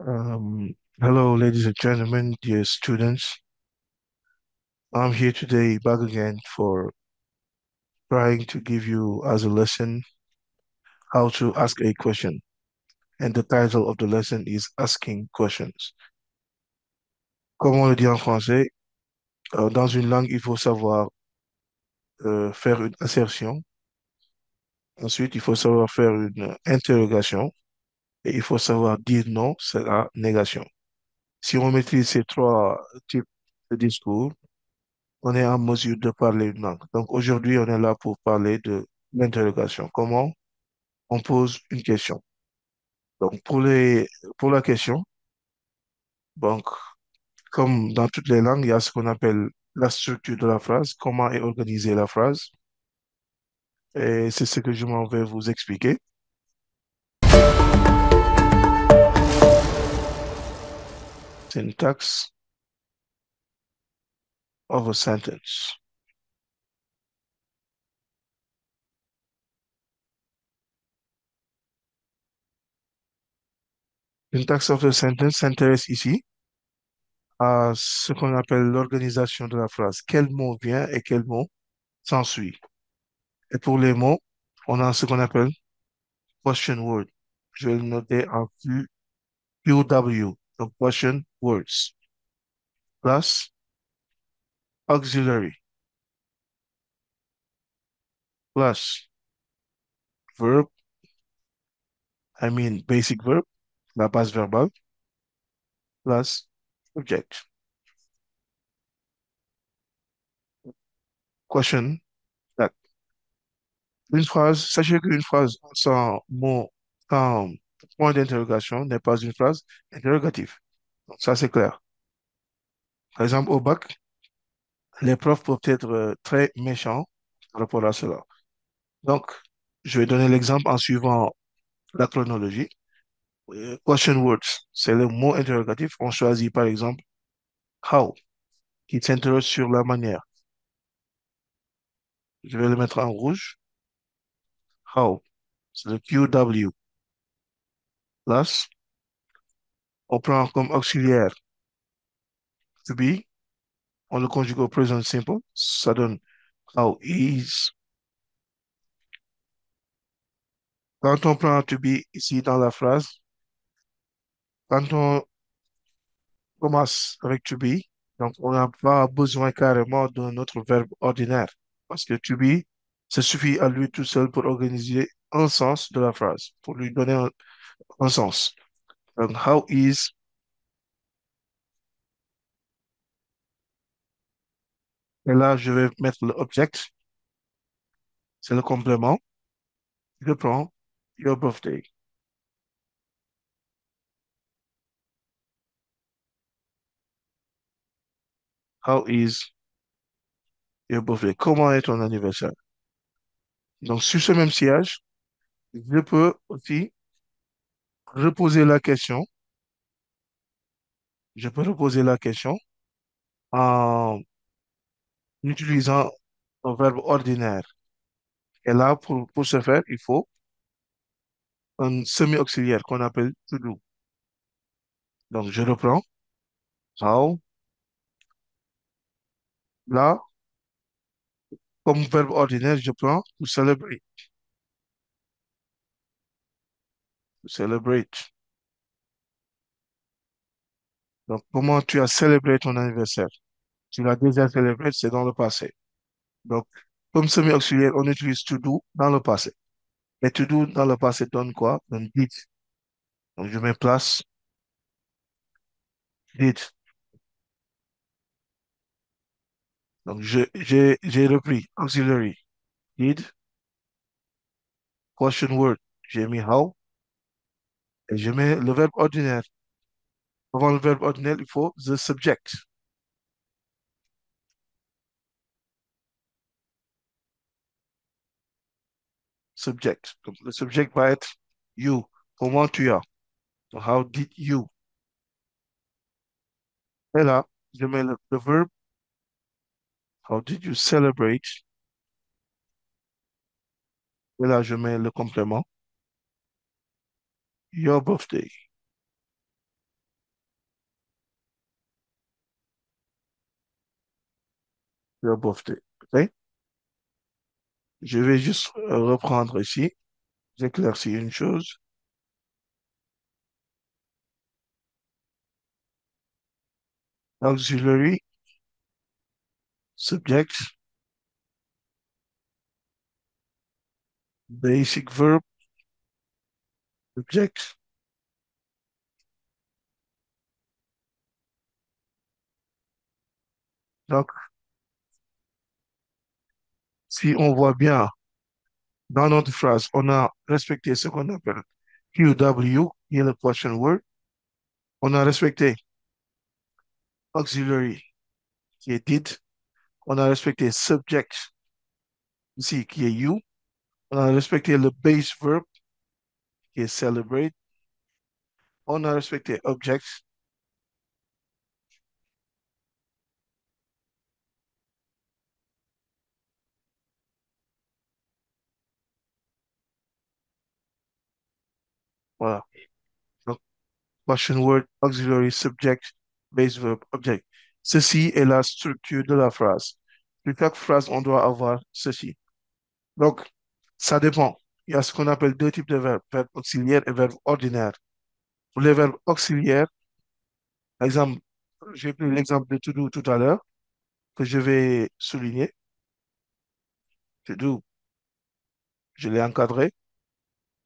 Hello, ladies and gentlemen, dear students. I'm here today back again for trying to give you as a lesson how to ask a question. And the title of the lesson is Asking Questions. Comme on le dit en français, dans une langue, il faut savoir faire une assertion. Ensuite, il faut savoir faire une interrogation. Et il faut savoir dire non, c'est la négation. Si on maîtrise ces trois types de discours, on est en mesure de parler une langue. Donc aujourd'hui, on est là pour parler de l'interrogation. Comment on pose une question. Donc pour la question, donc comme dans toutes les langues, il y a ce qu'on appelle la structure de la phrase, comment est organisée la phrase. Et c'est ce que je m'en vais vous expliquer. Syntax of a sentence. Syntax of a sentence s'intéresse ici à ce qu'on appelle l'organisation de la phrase. Quel mot vient et quel mot s'ensuit. Et pour les mots, on a ce qu'on appelle question word. Je vais le noter en QW, donc question words, plus auxiliary, plus verb, basic verb, la base verbale, plus object. Question that. Une phrase, sachez qu'une phrase sans mot, sans point d'interrogation n'est pas une phrase interrogative. Donc, ça, c'est clair. Par exemple, au bac, les profs peuvent être très méchants par rapport à cela. Donc, je vais donner l'exemple en suivant la chronologie. Question words, c'est le mot interrogatif. On choisit par exemple how, qui s'interroge sur la manière. Je vais le mettre en rouge. How, c'est le QW. Plus, on prend comme auxiliaire to be, on le conjugue au present simple. Ça donne how is. Quand on prend to be ici dans la phrase, quand on commence avec to be, donc on n'a pas besoin carrément d'un autre verbe ordinaire. Parce que to be, ça suffit à lui tout seul pour organiser un sens de la phrase, pour lui donner un sens. Donc, how is, et là, je vais mettre le object, c'est le complément. Je prends your birthday. How is your birthday? Comment est ton anniversaire? Donc, sur ce même sillage, je peux aussi reposer la question. Je peux reposer la question en utilisant un verbe ordinaire. Et là, pour ce faire, il faut un semi-auxiliaire qu'on appelle to do. Donc, je reprends. How, là, comme verbe ordinaire, je prends to celebrate. To celebrate. Donc, comment tu as célébré ton anniversaire? Tu l'as déjà célébré, c'est dans le passé. Donc, comme semi-auxiliaire, on utilise to do dans le passé. Et to do dans le passé donne quoi? Donne did. Donc, je mets place did. Donc, j'ai repris auxiliary. Did, question word. J'ai mis how et je mets le verbe ordinaire. Avant le verbe ordinaire, il faut the subject. Subject. Donc, le subject va être you. Comment tu as? Donc, how did you? Et là, je mets le verbe. How did you celebrate? Et là, je mets le complément. Your birthday. your birthday. OK? Je vais juste reprendre ici. J'éclaircis une chose. Auxiliary, subject, basic verb, subject. Donc, si on voit bien dans notre phrase, on a respecté ce qu'on appelle QW, qui est le question word. On a respecté auxiliary, qui est did. On a respecté subject, ici, qui est you. On a respecté le base verb, qui est celebrate. On a respecté object. Voilà. Donc, question word, auxiliary, subject, base verb, object. Ceci est la structure de la phrase. Pour chaque phrase, on doit avoir ceci. Donc, ça dépend. Il y a ce qu'on appelle deux types de verbes, verbe auxiliaire et verbe ordinaire. Pour les verbes auxiliaires, par exemple, j'ai pris l'exemple de to do tout à l'heure, que je vais souligner. To do, je l'ai encadré.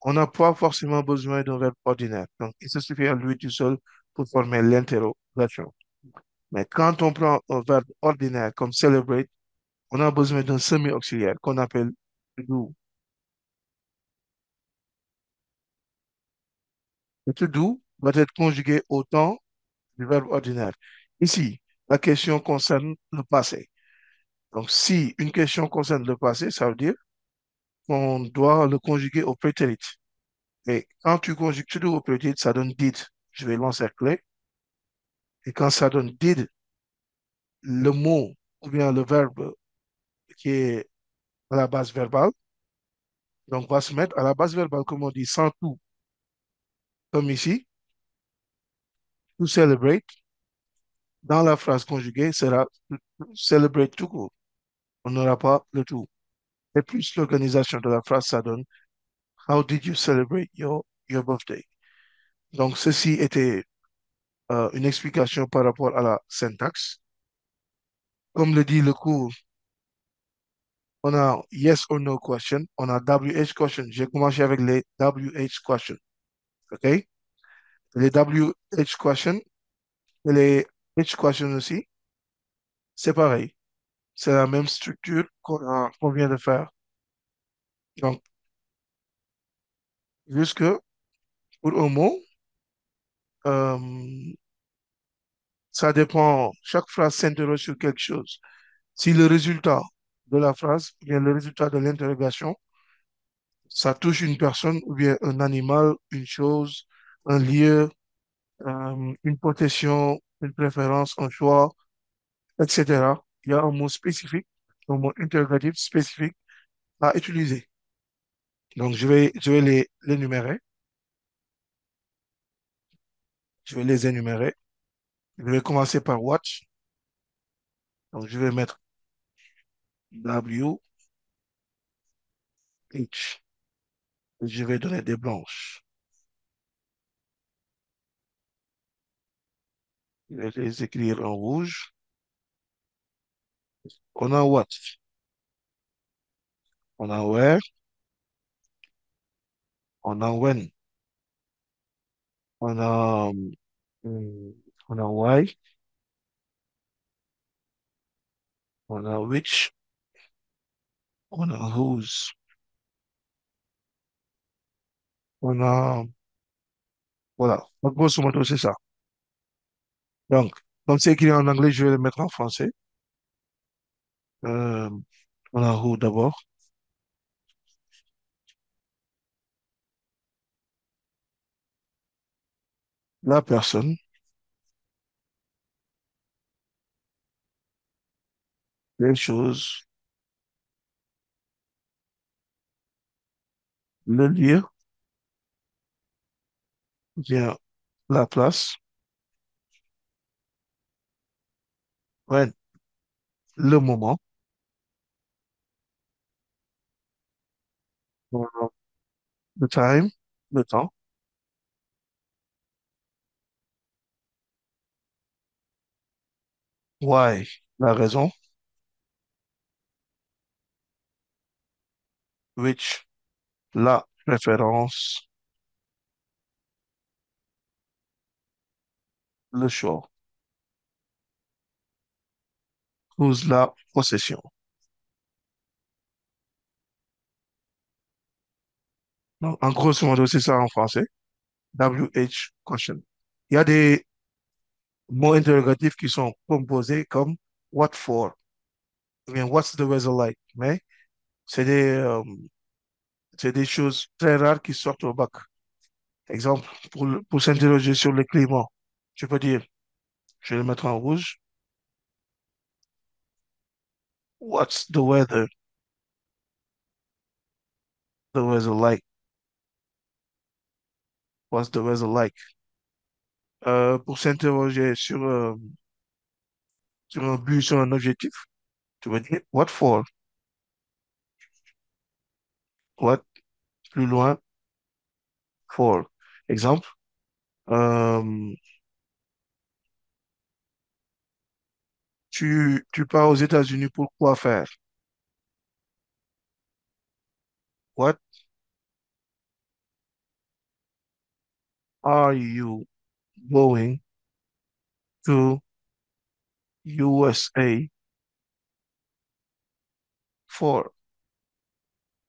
On n'a pas forcément besoin d'un verbe ordinaire. Donc, il se suffit à lui tout seul pour former l'interrogation. Mais quand on prend un verbe ordinaire comme celebrate, on a besoin d'un semi-auxiliaire qu'on appelle to do. Le to do va être conjugué au temps du verbe ordinaire. Ici, la question concerne le passé. Donc, si une question concerne le passé, ça veut dire qu'on doit le conjuguer au prétérit. Et quand tu conjugues to do au prétérit, ça donne did. Je vais l'encercler. Et quand ça donne did, le mot ou bien le verbe qui est à la base verbale, donc va se mettre à la base verbale, comme on dit, sans tout, comme ici, to celebrate, dans la phrase conjuguée, sera celebrate tout court. On n'aura pas le tout. Et plus l'organisation de la phrase, ça donne how did you celebrate your birthday? Donc, ceci était une explication par rapport à la syntaxe. Comme le dit le cours, on a yes or no question, on a WH question. J'ai commencé avec les WH question. OK? Les WH question et les H question aussi, c'est pareil. C'est la même structure qu'on vient de faire. Donc, jusque pour un mot, euh, ça dépend, chaque phrase s'interroge sur quelque chose. Si le résultat de la phrase, ou bien le résultat de l'interrogation, ça touche une personne ou bien un animal, une chose, un lieu, une possession, une préférence, un choix, etc. Il y a un mot spécifique, un mot interrogatif spécifique à utiliser. Donc, je vais les énumérer. Je vais les énumérer. Je vais commencer par watch. Donc, je vais mettre W, H. Je vais donner des blanches. Je vais les écrire en rouge. On a watch. On a where. On a when. On a, on a why. On a which. On a whose. On a, voilà. Donc, grosso modo, c'est ça. Donc, comme c'est écrit en anglais, je vais le mettre en français. Euh, on a who d'abord. La personne, les choses, le lieu, bien la place. When. le moment, euh, the time, le temps, why, la raison, which, la préférence, le choix, whose, la possession. Donc, en grosso modo, c'est ça en français. WH question. Il y a des mots interrogatifs qui sont composés comme what for, ou bien what's the weather like. Mais c'est des choses très rares qui sortent au bac. Exemple, pour s'interroger sur le climat, tu peux dire, je vais le mettre en rouge, what's the weather like, what's the weather like. Pour s'interroger sur un but, sur un objectif, tu peux dire, what for, what, plus loin, for. Exemple, euh, tu pars aux États-Unis pour quoi faire? What are you going to USA for?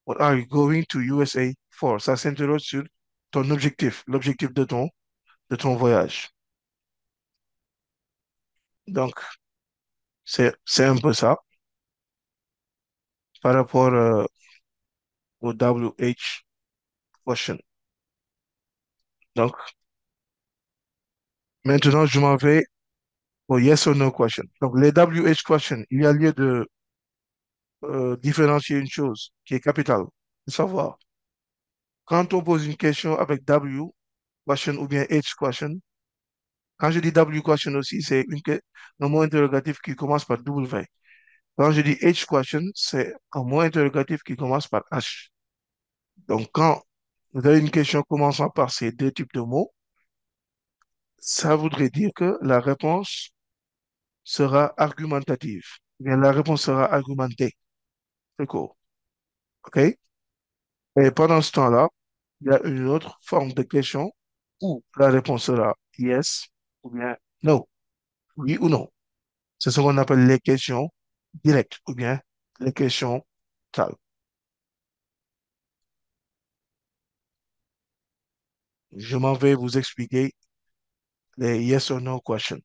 What are you going to USA for? Ça s'interroge sur ton objectif, l'objectif de ton voyage. Donc, c'est un peu ça par rapport au WH question. Donc, maintenant, je m'en vais au yes or no question. Donc, les WH question, il y a lieu de différencier une chose qui est capitale. De savoir, quand on pose une question avec W question ou bien H question, quand je dis W question aussi, c'est un mot interrogatif qui commence par W. Quand je dis H question, c'est un mot interrogatif qui commence par H. Donc, quand vous avez une question commençant par ces deux types de mots, ça voudrait dire que la réponse sera argumentative. Ou bien la réponse sera argumentée. C'est court. OK? Et pendant ce temps-là, il y a une autre forme de question où la réponse sera yes ou bien no, oui ou non. C'est ce qu'on appelle les questions directes ou bien les questions tales. Je m'en vais vous expliquer les yes or no questions.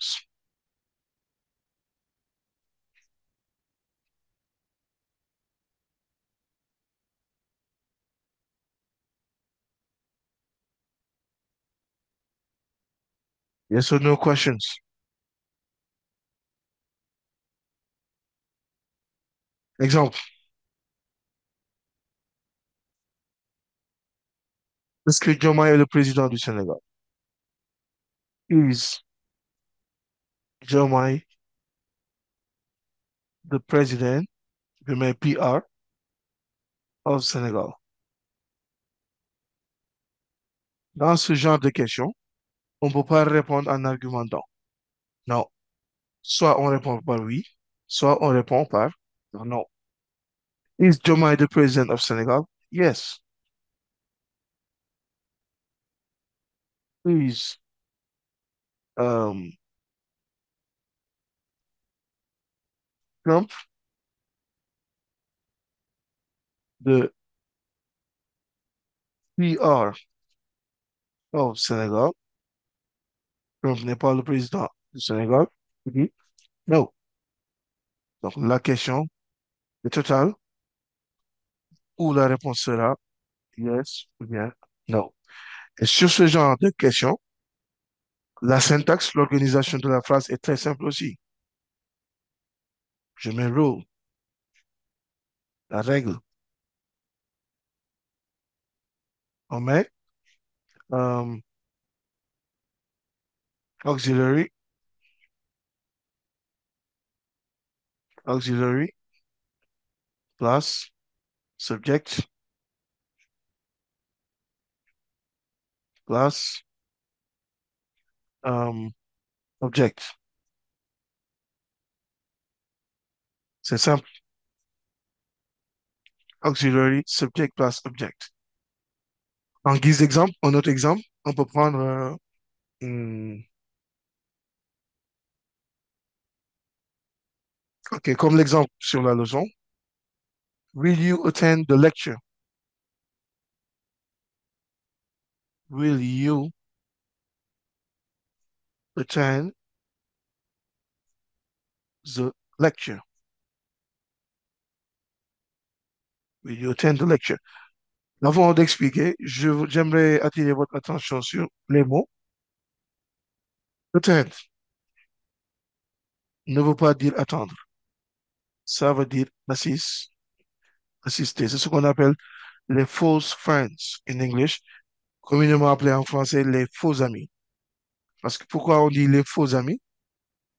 Yes or no questions. Exemple, est-ce que Diomaye est le président du Sénégal? Is Diomaye the president, je mets PR, of Sénégal? Dans ce genre de questions, on ne peut pas répondre en argumentant. Non. Soit on répond par oui, soit on répond par non. Is Diomaye the president of Senegal? Yes. Is um, Trump the PR of Senegal? Trump n'est pas le président du Sénégal? Oui. No. Donc la question est totale où la réponse sera yes ou bien no. Et sur ce genre de questions, la syntaxe, l'organisation de la phrase est très simple aussi. Je mets rule, la règle. On met um, auxiliary, auxiliary plus subject plus um, object. C'est simple. Auxiliary, subject plus object. En guise d'exemple, un autre exemple, on peut prendre, hmm, ok, comme l'exemple sur la leçon. Will you attend the lecture? Will you attend the lecture? Will you attend the lecture? Avant d'expliquer, j'aimerais attirer votre attention sur les mots. Attend ne veut pas dire attendre. Ça veut dire assister. C'est ce qu'on appelle les false friends in English, communément appelé en français les faux amis. Parce que pourquoi on dit les faux amis?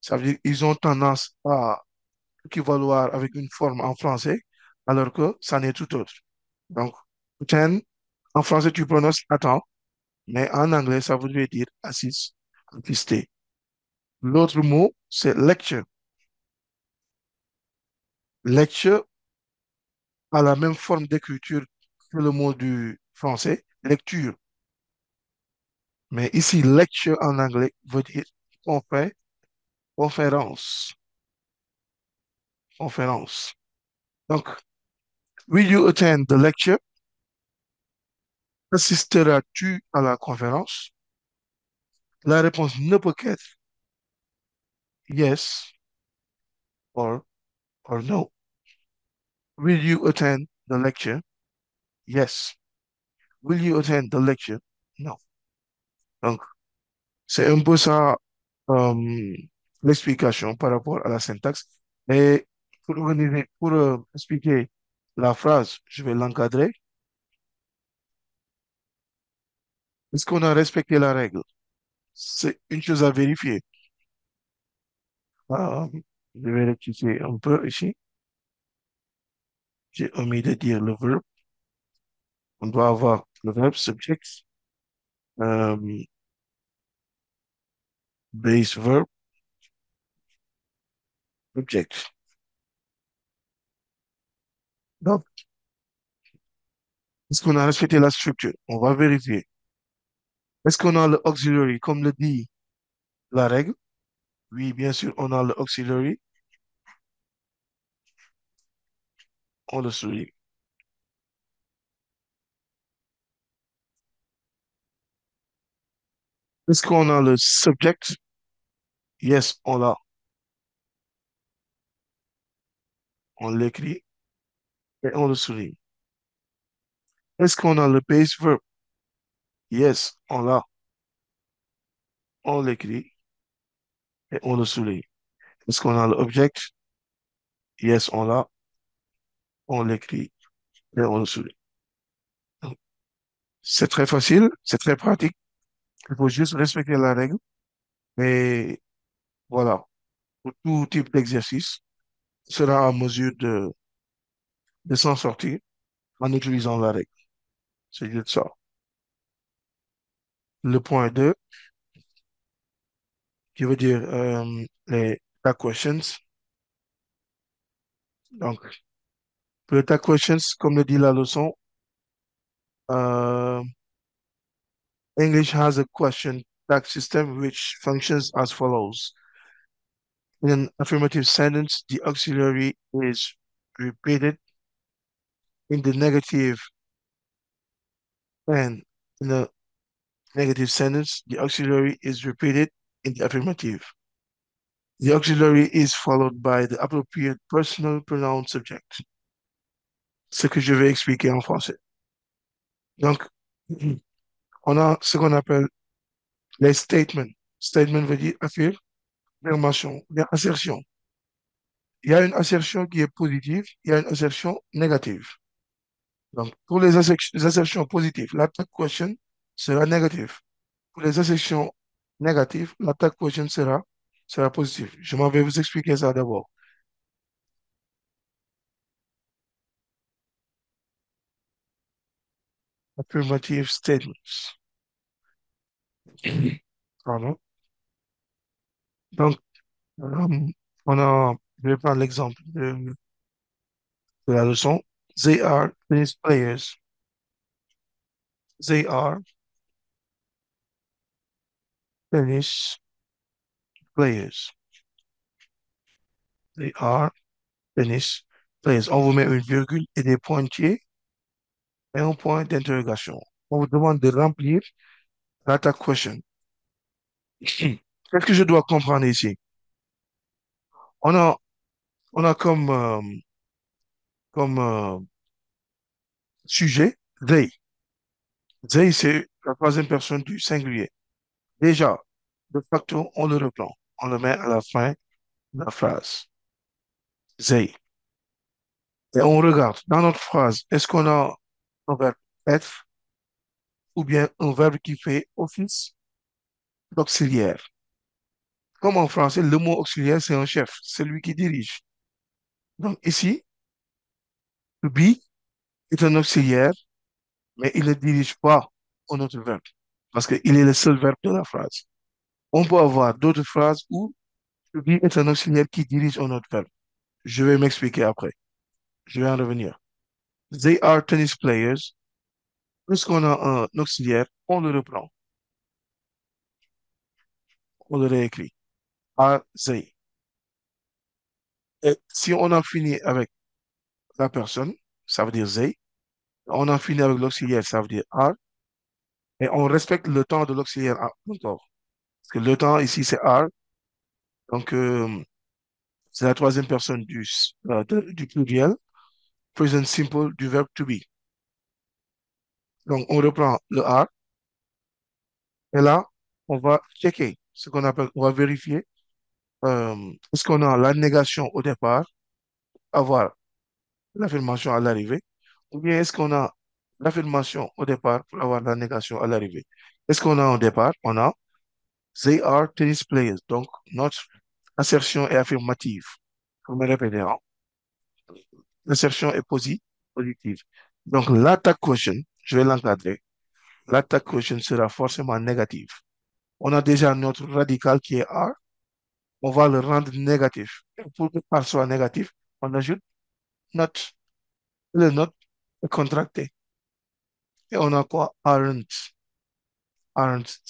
Ça veut dire qu'ils ont tendance à équivaloir avec une forme en français, alors que ça n'est tout autre. Donc, pretend, en français, tu prononces attends, mais en anglais, ça voudrait dire assister. L'autre mot, c'est lecture. Lecture a la même forme d'écriture que le mot du français, lecture. Mais ici, lecture en anglais veut dire confé- conférence. Conférence. Donc, will you attend the lecture? Assisteras-tu à la conférence? La réponse ne peut qu'être yes or, or no. Will you attend the lecture? Yes. Will you attend the lecture? No. Donc, c'est un peu ça l'explication par rapport à la syntaxe. Et pour expliquer la phrase, je vais l'encadrer. Est-ce qu'on a respecté la règle? C'est une chose à vérifier. Euh, je vais rectifier un peu ici. J'ai omis de dire le verbe. On doit avoir le verbe subject, euh, base verb, object. Donc, est-ce qu'on a respecté la structure? On va vérifier. Est-ce qu'on a le auxiliary comme le dit la règle? Oui, bien sûr, on a le auxiliary. On le souligne. Est-ce qu'on a le subject? Yes, on l'a. On l'écrit et on le souligne. Est-ce qu'on a le base verb? Yes, on l'a. On l'écrit et on le souligne. Est-ce qu'on a l'object? Yes, on l'a. On l'écrit et on le souligne. C'est très facile, c'est très pratique. Il faut juste respecter la règle. Et voilà, pour tout type d'exercice, on sera en mesure de s'en sortir en utilisant la règle. C'est juste ça. Le point 2, qui veut dire les tag questions. Donc, pour les tag questions, comme le dit la leçon, euh, English has a question tag system which functions as follows. In an affirmative sentence, the auxiliary is repeated in the negative, and in a negative sentence, the auxiliary is repeated in the affirmative. The auxiliary is followed by the appropriate personal pronoun subject. Ce que je vais expliquer en français. Donc, on a ce qu'on appelle les statements. Statement veut dire affirmation, bien assertion. Il y a une assertion qui est positive, il y a une assertion négative. Donc, pour les assertions positives, l'attack question sera négative. Pour les assertions négatives, l'attaque question sera positive. Je m'en vais vous expliquer ça d'abord. affirmative statements. Pardon. Donc, euh, je vais prendre l'exemple de la leçon. They are tennis players. They are tennis players. They are tennis players. On vous met une virgule et des pointillés et un point d'interrogation. On vous demande de remplir data question. Qu'est-ce que je dois comprendre ici? On a, on a comme sujet they. They, c'est la troisième personne du singulier. Déjà, de facto, on le reprend. On le met à la fin de la phrase. They. Et on regarde dans notre phrase, est-ce qu'on a un verbe être ou bien un verbe qui fait office d'auxiliaire? Comme en français, le mot auxiliaire, c'est un chef, c'est lui qui dirige. Donc ici, to be est un auxiliaire, mais il ne dirige pas un autre verbe parce qu'il est le seul verbe de la phrase. On peut avoir d'autres phrases où to be est un auxiliaire qui dirige un autre verbe. Je vais m'expliquer après. Je vais en revenir. They are tennis players. Puisqu'on a un auxiliaire, on le reprend. On le réécrit. Are they. Et si on en finit avec la personne, ça veut dire they. On en finit avec l'auxiliaire, ça veut dire are. Et on respecte le temps de l'auxiliaire encore. Parce que le temps ici, c'est are. Donc, c'est la troisième personne du pluriel. Present simple du verbe to be. Donc, on reprend le are. Et là, on va checker ce qu'on appelle, on va vérifier. Est-ce qu'on a la négation au départ, avoir l'affirmation à l'arrivée, ou bien est-ce qu'on a l'affirmation au départ pour avoir la négation à l'arrivée? Est-ce qu'on a au départ? On a they are tennis players. Donc, notre assertion est affirmative. Je me répéter, hein. L'assertion est positive. Donc, l'attack question, je vais l'encadrer. L'attack question sera forcément négative. On a déjà notre radical qui est are. On va le rendre négatif. Pour que R soit négatif, on ajoute not. Le not est contracté. Et on a quoi? Aren't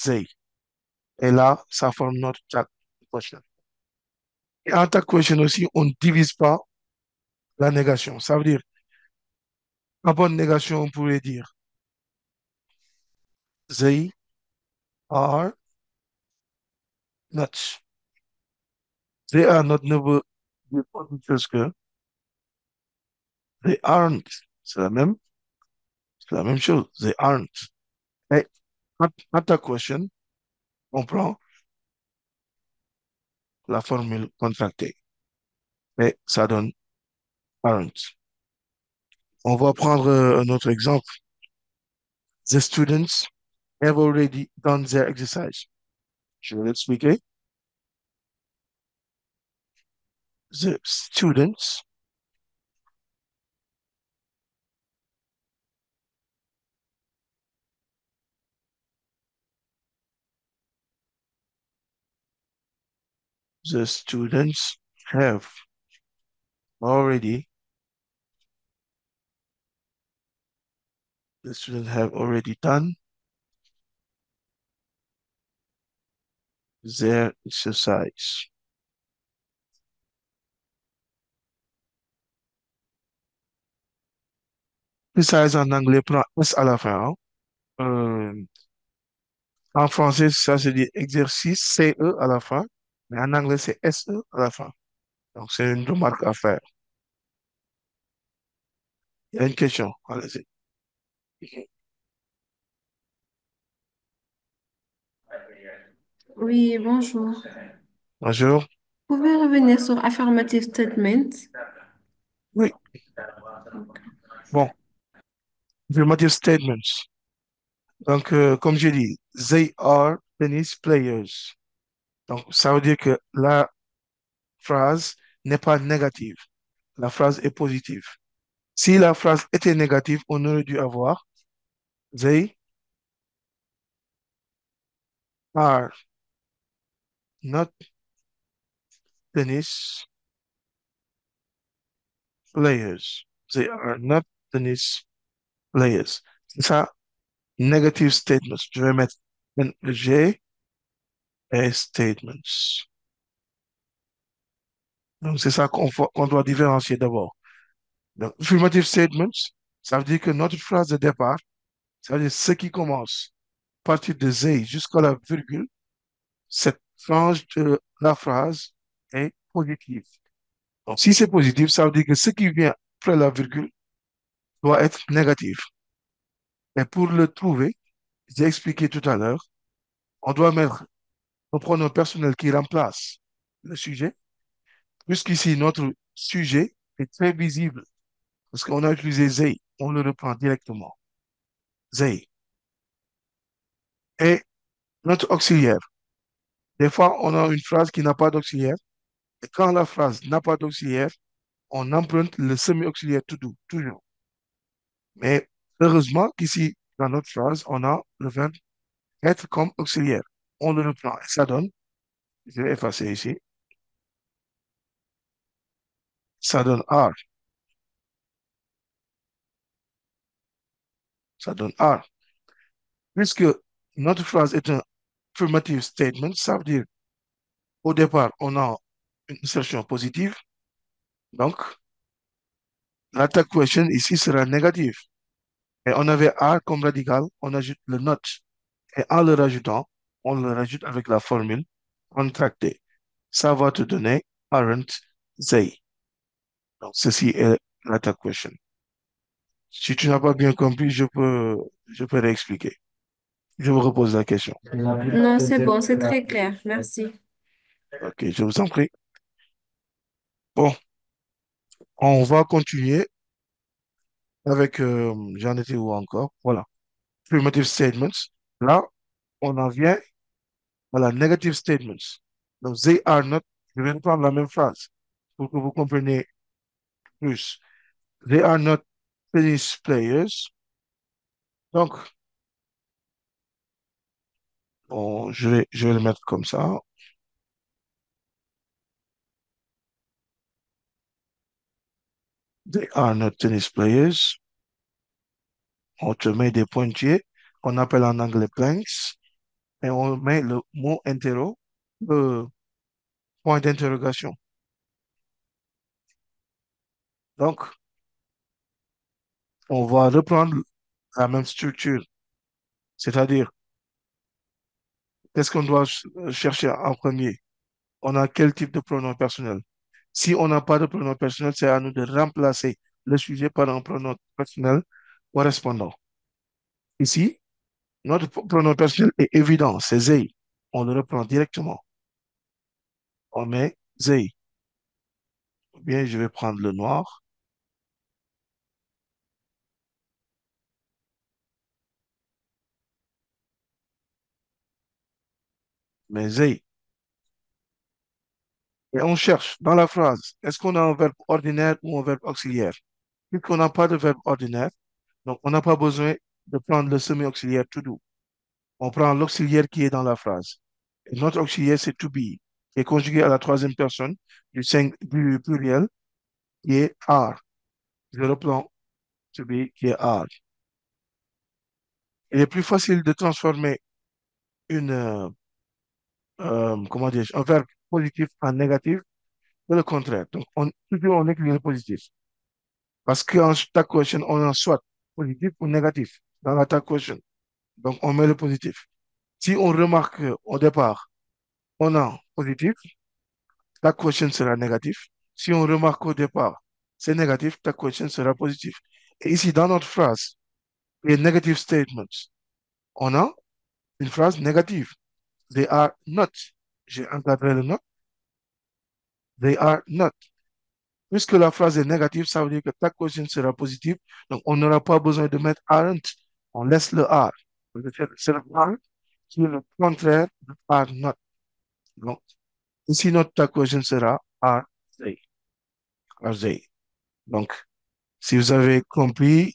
they. Et là, ça forme notre tag question. Et en tag question aussi, on ne divise pas la négation. Ça veut dire, en bonne négation, on pourrait dire they are not. They are not ne veut dire pas autre chose que they aren't. C'est la même chose. They aren't. Et en tag question, on prend la formule contractée. Et ça donne aren't. On va prendre un autre exemple. The students have already done their exercise. Je vais l'expliquer. The students the students have already the students have already done their exercise. Exercise en anglais prend S à la fin, hein. Euh, En français, ça se dit exercice, CE à la fin, mais en anglais, c'est SE à la fin. Donc, c'est une remarque à faire. Il y a une question. Allez-y. Oui, bonjour. Bonjour. Vous pouvez revenir sur affirmative statement? Oui. Bon, affirmative statements. Donc, comme j'ai dit, they are tennis players. Donc, ça veut dire que la phrase n'est pas négative. La phrase est positive. Si la phrase était négative, on aurait dû avoir They are not tennis players. They are not tennis players. C'est ça, negative statements. Je vais mettre G et statements. Donc, c'est ça qu'on doit différencier d'abord. Donc, affirmative statements, ça veut dire que notre phrase de départ, ça veut dire ce qui commence à partir de they jusqu'à la virgule, cette frange de la phrase est positive. Donc, si c'est positif, ça veut dire que ce qui vient après la virgule doit être négatif. Et pour le trouver, j'ai expliqué tout à l'heure, on doit mettre un pronom personnel qui remplace le sujet, puisqu'ici, notre sujet est très visible, parce qu'on a utilisé they, on le reprend directement. They. Et notre auxiliaire. Des fois, on a une phrase qui n'a pas d'auxiliaire. Et quand la phrase n'a pas d'auxiliaire, on emprunte le semi-auxiliaire to do, toujours. Mais heureusement qu'ici, dans notre phrase, on a le verbe être comme auxiliaire. On le reprend. Et ça donne, je vais effacer ici, ça donne are. Ça donne are. Puisque notre phrase est un affirmative statement, ça veut dire au départ, on a une assertion positive. Donc, l'attaque question ici sera négative. Et on avait are comme radical, on ajoute le not. Et en le rajoutant, on le rajoute avec la formule contractée. Ça va te donner aren't they. Donc, ceci est l'attaque question. Si tu n'as pas bien compris, je peux réexpliquer. Je vous repose la question. Non, c'est bon, c'est très clair. Merci. Ok, je vous en prie. Bon, on va continuer avec, j'en étais où encore? Voilà. Affirmative statements. Là, on en vient à la negative statements. Donc, they are not, je vais reprendre la même phrase pour que vous compreniez plus. They are not tennis players. Donc, je vais le mettre comme ça. They are not tennis players. On te met des pointillés qu'on appelle en anglais blanks et on met le mot interro, le point d'interrogation. Donc, on va reprendre la même structure, c'est-à-dire, qu'est-ce qu'on doit chercher en premier? On a quel type de pronom personnel? Si on n'a pas de pronom personnel, c'est à nous de remplacer le sujet par un pronom personnel correspondant. Ici, notre pronom personnel est évident, c'est they. On le reprend directement. On met they. Ou bien, je vais prendre le noir, mais they. Et on cherche dans la phrase, est-ce qu'on a un verbe ordinaire ou un verbe auxiliaire? Puisqu'on n'a pas de verbe ordinaire, donc on n'a pas besoin de prendre le semi-auxiliaire to do. On prend l'auxiliaire qui est dans la phrase. Et notre auxiliaire, c'est to be, qui est conjugué à la troisième personne du pluriel, qui est are. Je reprends to be, qui est are. Il est plus facile de transformer une, comment dire, un verbe positif en négatif que le contraire. Donc, toujours on écrit le positif. Parce qu'en tag question, on a soit positif ou négatif dans la tag question. Donc, on met le positif. Si on remarque au départ, on a positif, tag question sera négatif. Si on remarque au départ, c'est négatif, tag question sera positif. Et ici, dans notre phrase, les negative statements, on a une phrase négative. They are not. J'ai encadré le not. They are not. Puisque la phrase est négative, ça veut dire que ta question sera positive. Donc, on n'aura pas besoin de mettre aren't. On laisse le are. C'est le are qui est le contraire de are not. Donc, ici, notre ta question sera are they. Are they. Donc, si vous avez compris,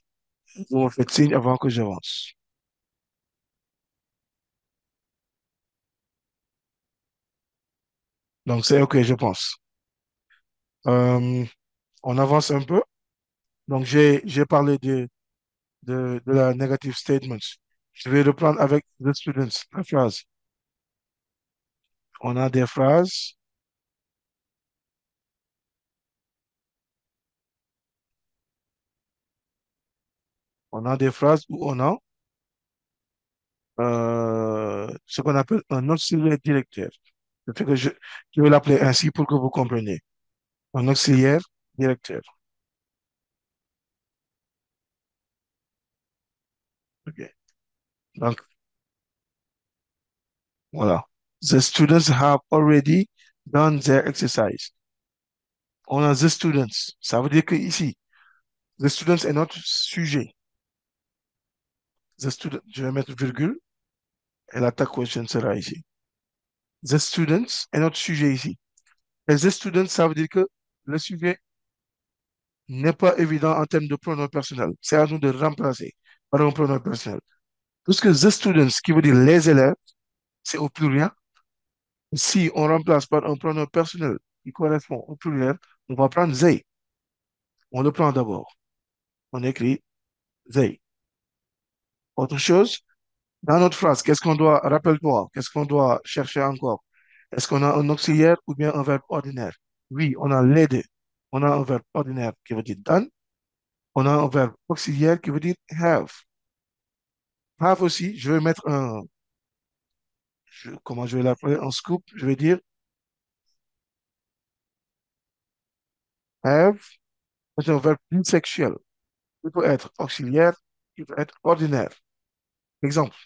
vous me faites signe avant que j'avance. Donc, c'est OK, je pense. Euh, on avance un peu. Donc, j'ai parlé de la negative statements. Je vais reprendre avec the students, la phrase. On a des phrases, on a des phrases où on a ce qu'on appelle un auxiliaire directeur. Ça fait que je vais l'appeler ainsi pour que vous compreniez. Un auxiliaire directeur. OK. Donc, voilà. The students have already done their exercise. On a the students. Ça veut dire que ici, the students est notre sujet. The student, je vais mettre virgule et l'attaque question sera ici. The students est notre sujet ici. Et the students, ça veut dire que le sujet n'est pas évident en termes de pronom personnel. C'est à nous de remplacer par un pronom personnel. Puisque the students, qui veut dire les élèves, c'est au pluriel. Si on remplace par un pronom personnel qui correspond au pluriel, on va prendre they. On le prend d'abord. On écrit they. Autre chose, dans notre phrase, qu'est-ce qu'on doit, rappelle-toi, qu'est-ce qu'on doit chercher encore? Est-ce qu'on a un auxiliaire ou bien un verbe ordinaire? Oui, on a les deux. On a un verbe ordinaire qui veut dire done. On a un verbe auxiliaire qui veut dire have. Have aussi, je vais mettre comment je vais l'appeler, un scoop. Je vais dire have c'est un verbe bisexuel. Il peut être auxiliaire, il peut être ordinaire. Exemple,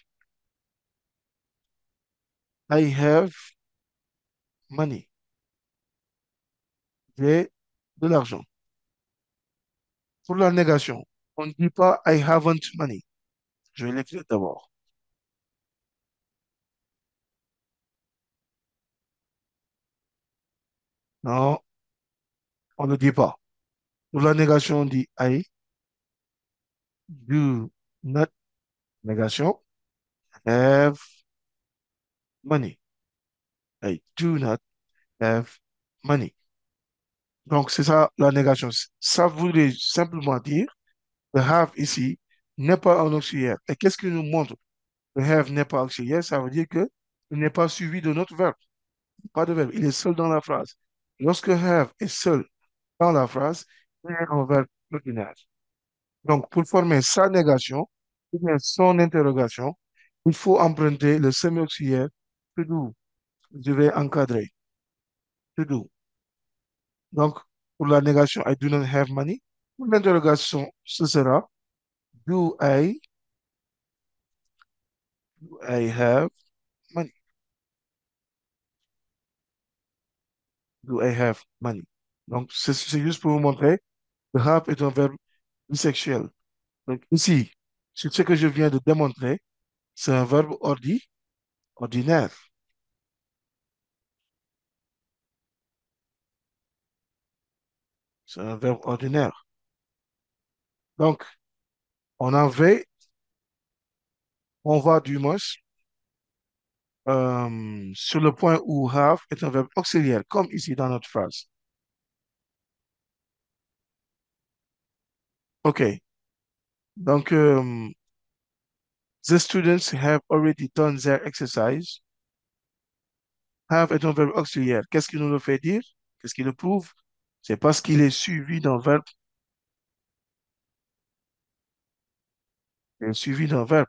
I have money. J'ai de l'argent. Pour la négation, on ne dit pas I haven't money. Je vais l'écrire d'abord. Non, on ne dit pas. Pour la négation, on dit I do not, négation, have money. I do not have money. Donc, c'est ça la négation. Ça voudrait simplement dire le have ici n'est pas un auxiliaire. Et qu'est-ce qui nous montre que le have n'est pas auxiliaire? Ça veut dire que il n'est pas suivi de notre verbe. Pas de verbe. Il est seul dans la phrase. Lorsque have est seul dans la phrase, il est un verbe ordinaire. Donc, pour former sa négation, ou bien son interrogation, il faut emprunter le semi-auxiliaire to do. Je vais encadrer. To do. Donc, pour la négation, I do not have money. Pour l'interrogation, ce sera do I have money? Do I have money? Donc, c'est juste pour vous montrer que have est un verbe bisexuel. Donc, ici, sur ce que je viens de démontrer, c'est un verbe ordinaire. C'est un verbe ordinaire. Donc, on avait, on va du moins sur le point où have est un verbe auxiliaire, comme ici dans notre phrase. OK. Donc, the students have already done their exercise. Have est un verbe auxiliaire. Qu'est-ce qui nous le fait dire? Qu'est-ce qui le prouve? C'est parce qu'il est suivi d'un verbe. Il est suivi d'un verbe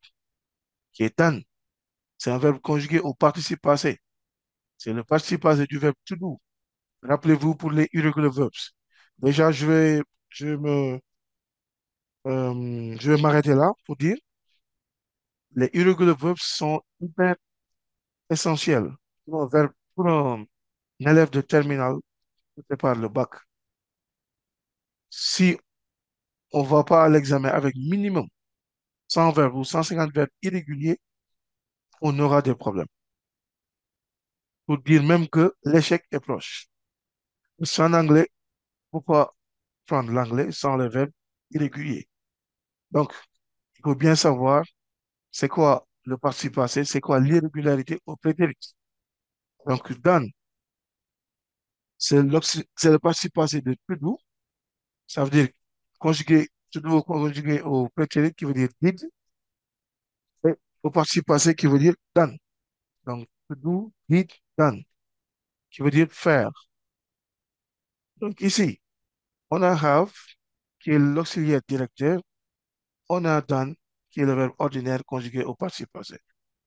qui est done. C'est un verbe conjugué au participe passé. C'est le participe passé du verbe to do. Rappelez-vous pour les irregular verbs. Déjà, je vais m'arrêter là pour dire les irregular verbs sont hyper essentiels pour un élève de terminale qui prépare le bac. Si on ne va pas à l'examen avec minimum 100 verbes ou 150 verbes irréguliers, on aura des problèmes. Pour dire même que l'échec est proche. Sans anglais, pourquoi prendre l'anglais sans les verbes irréguliers? Donc, il faut bien savoir c'est quoi le participe passé, c'est quoi l'irrégularité au prétérit. Donc, done, C'est le participe passé de to do. Ça veut dire conjugué, to do conjugué au prétérit qui veut dire did et au participe passé qui veut dire done. Donc, to do, did, done, qui veut dire faire. Donc, ici, on a have, qui est l'auxiliaire directeur. On a done, qui est le verbe ordinaire conjugué au participe passé.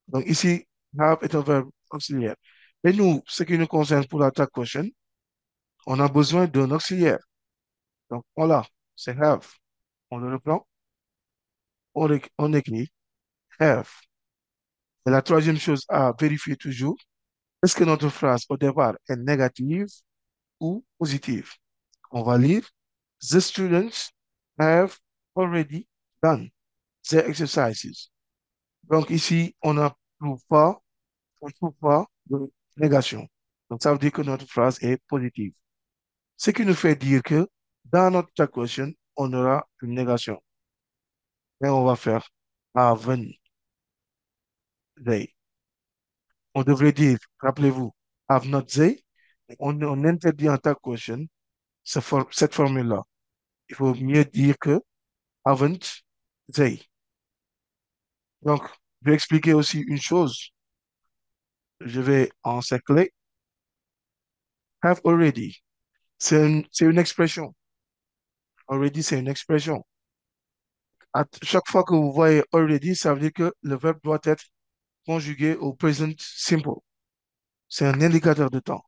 Donc, ici, have est un verbe auxiliaire. Et nous, ce qui nous concerne pour la tag question, on a besoin d'un auxiliaire. Donc, on l'a, c'est have. On le reprend, on écrit have. Et la troisième chose à vérifier toujours, est-ce que notre phrase au départ est négative ou positive? On va lire, the students have already done their exercises. Donc ici, on ne trouve pas de négation. Donc ça veut dire que notre phrase est positive. Ce qui nous fait dire que dans notre tag question, on aura une négation. Et on va faire haven't they. On devrait dire, rappelez-vous, have not they. On interdit en tag question cette formule-là. Il faut mieux dire que haven't they. Donc, je vais expliquer aussi une chose. Je vais encercler. Have already. C'est une expression. Already, c'est une expression. Chaque fois que vous voyez already, ça veut dire que le verbe doit être conjugué au present simple. C'est un indicateur de temps.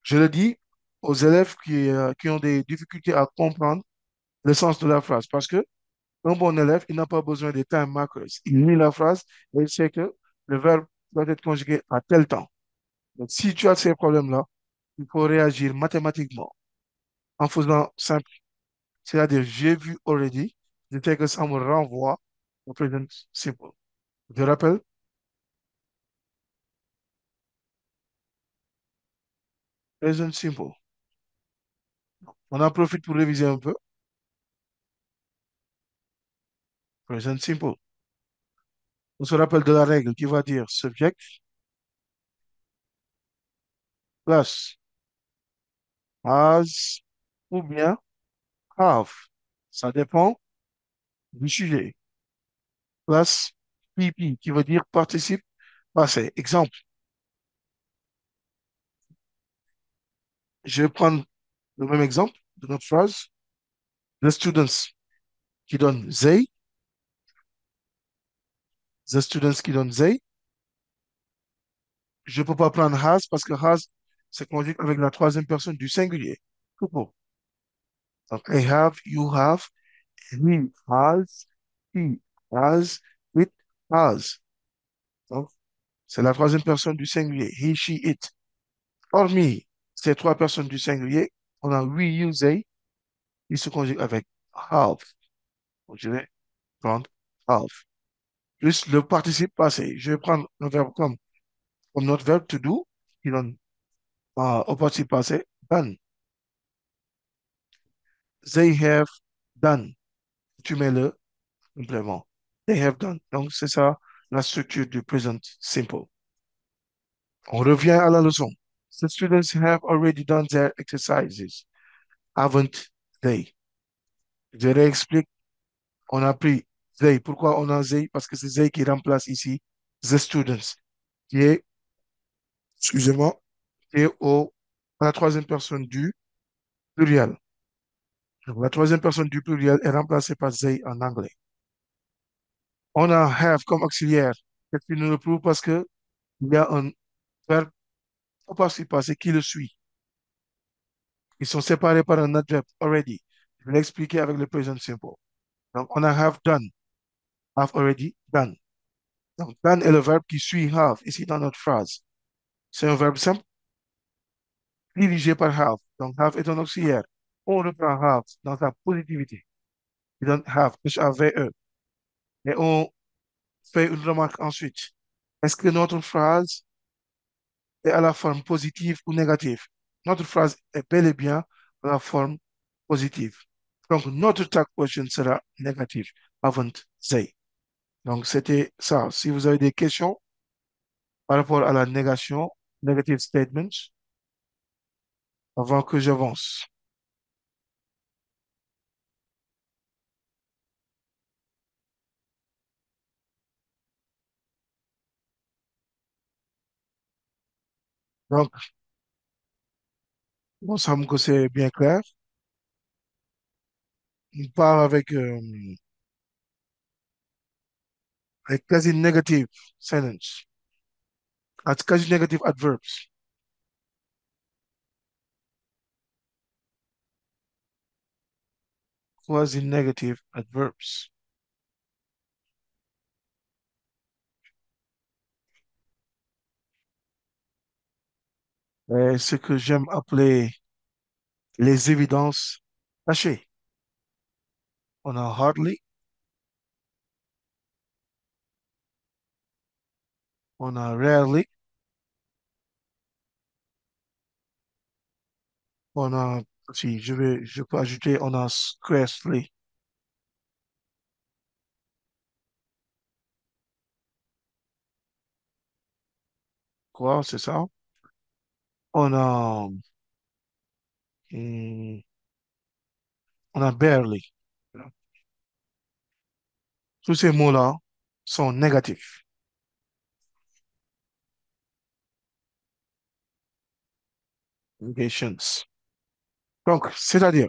Je le dis aux élèves qui ont des difficultés à comprendre le sens de la phrase parce que un bon élève, il n'a pas besoin de time markers. Il lit la phrase et il sait que le verbe doit être conjugué à tel temps. Donc, si tu as ces problèmes-là, il faut réagir mathématiquement en faisant simple. C'est-à-dire, j'ai vu already, je sais que ça me renvoie au present simple. Je rappelle, present simple. On en profite pour réviser un peu. Present simple. On se rappelle de la règle qui va dire subject plus has ou bien have. Ça dépend du sujet. Plus PP qui veut dire participe passé. Exemple, je vais prendre le même exemple de notre phrase. The students qui donne they. The students qui donne they. Je ne peux pas prendre has parce que has se conjugue avec la troisième personne du singulier. Tout court. Donc, I have, you have, he has, he has, it has. Donc, c'est la troisième personne du singulier. He, she, it. Hormis ces trois personnes du singulier, on a we, you, they. Il se conjugue avec have. Donc, je vais prendre have. Plus le participe passé. Je vais prendre le verbe comme notre verbe to do, qui donne au participe passé, done. They have done. Tu mets le complément. They have done. Donc, c'est ça la structure du present simple. On revient à la leçon. The students have already done their exercises, haven't they? Je réexplique. On a pris they. Pourquoi on a they? Parce que c'est they qui remplace ici the students, qui est, excusez-moi, qui est à la troisième personne du pluriel. Donc, la troisième personne du pluriel est remplacée par they en anglais. On a have comme auxiliaire. Qu'est-ce qui nous le prouve? Parce que il y a un verbe au participe passé qui le suit. Ils sont séparés par un adverbe already. Je vais l'expliquer avec le present simple. Donc, on a have already done. Donc, done est le verbe qui suit have ici dans notre phrase. C'est un verbe simple dirigé par have. Donc, have est un auxiliaire. On reprend have dans sa positivité. Il donne have, H-A-V-E. Et on fait une remarque ensuite. Est-ce que notre phrase est à la forme positive ou négative? Notre phrase est bel et bien à la forme positive. Donc, notre tag question sera négative, haven't they. Donc, c'était ça. Si vous avez des questions par rapport à la négation, negative statements, avant que j'avance. Donc, bon, ça me que c'est bien clair. On part avec quasi negative sentence, quasi negative adverbs, quasi negative adverbs. Ce que j'aime appeler les évidences cachées. On a hardly, on a rarely, on a, si je peux ajouter, on a scarcely. Quoi, c'est ça? On a, hmm, on a barely. Tous ces mots-là sont négatifs. Negations. Donc, c'est-à-dire,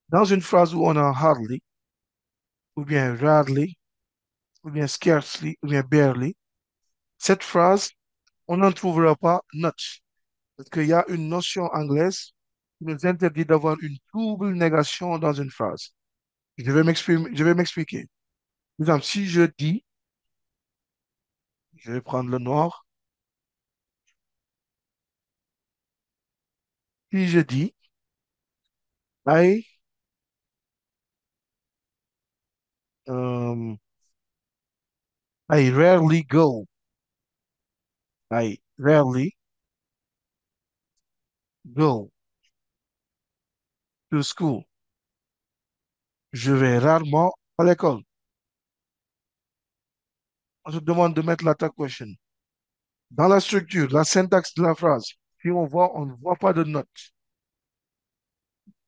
dans une phrase où on a hardly, ou bien rarely, ou bien scarcely, ou bien barely, cette phrase, on n'en trouvera pas not. Parce qu'il y a une notion anglaise qui nous interdit d'avoir une double négation dans une phrase. Je vais m'expliquer. Par exemple, si je dis, je vais prendre le noir, si je dis, I, um, I rarely go, I rarely go to school. Je vais rarement à l'école. On se demande de mettre l'attack question. Dans la structure, la syntaxe de la phrase, si on voit, on ne voit pas de note.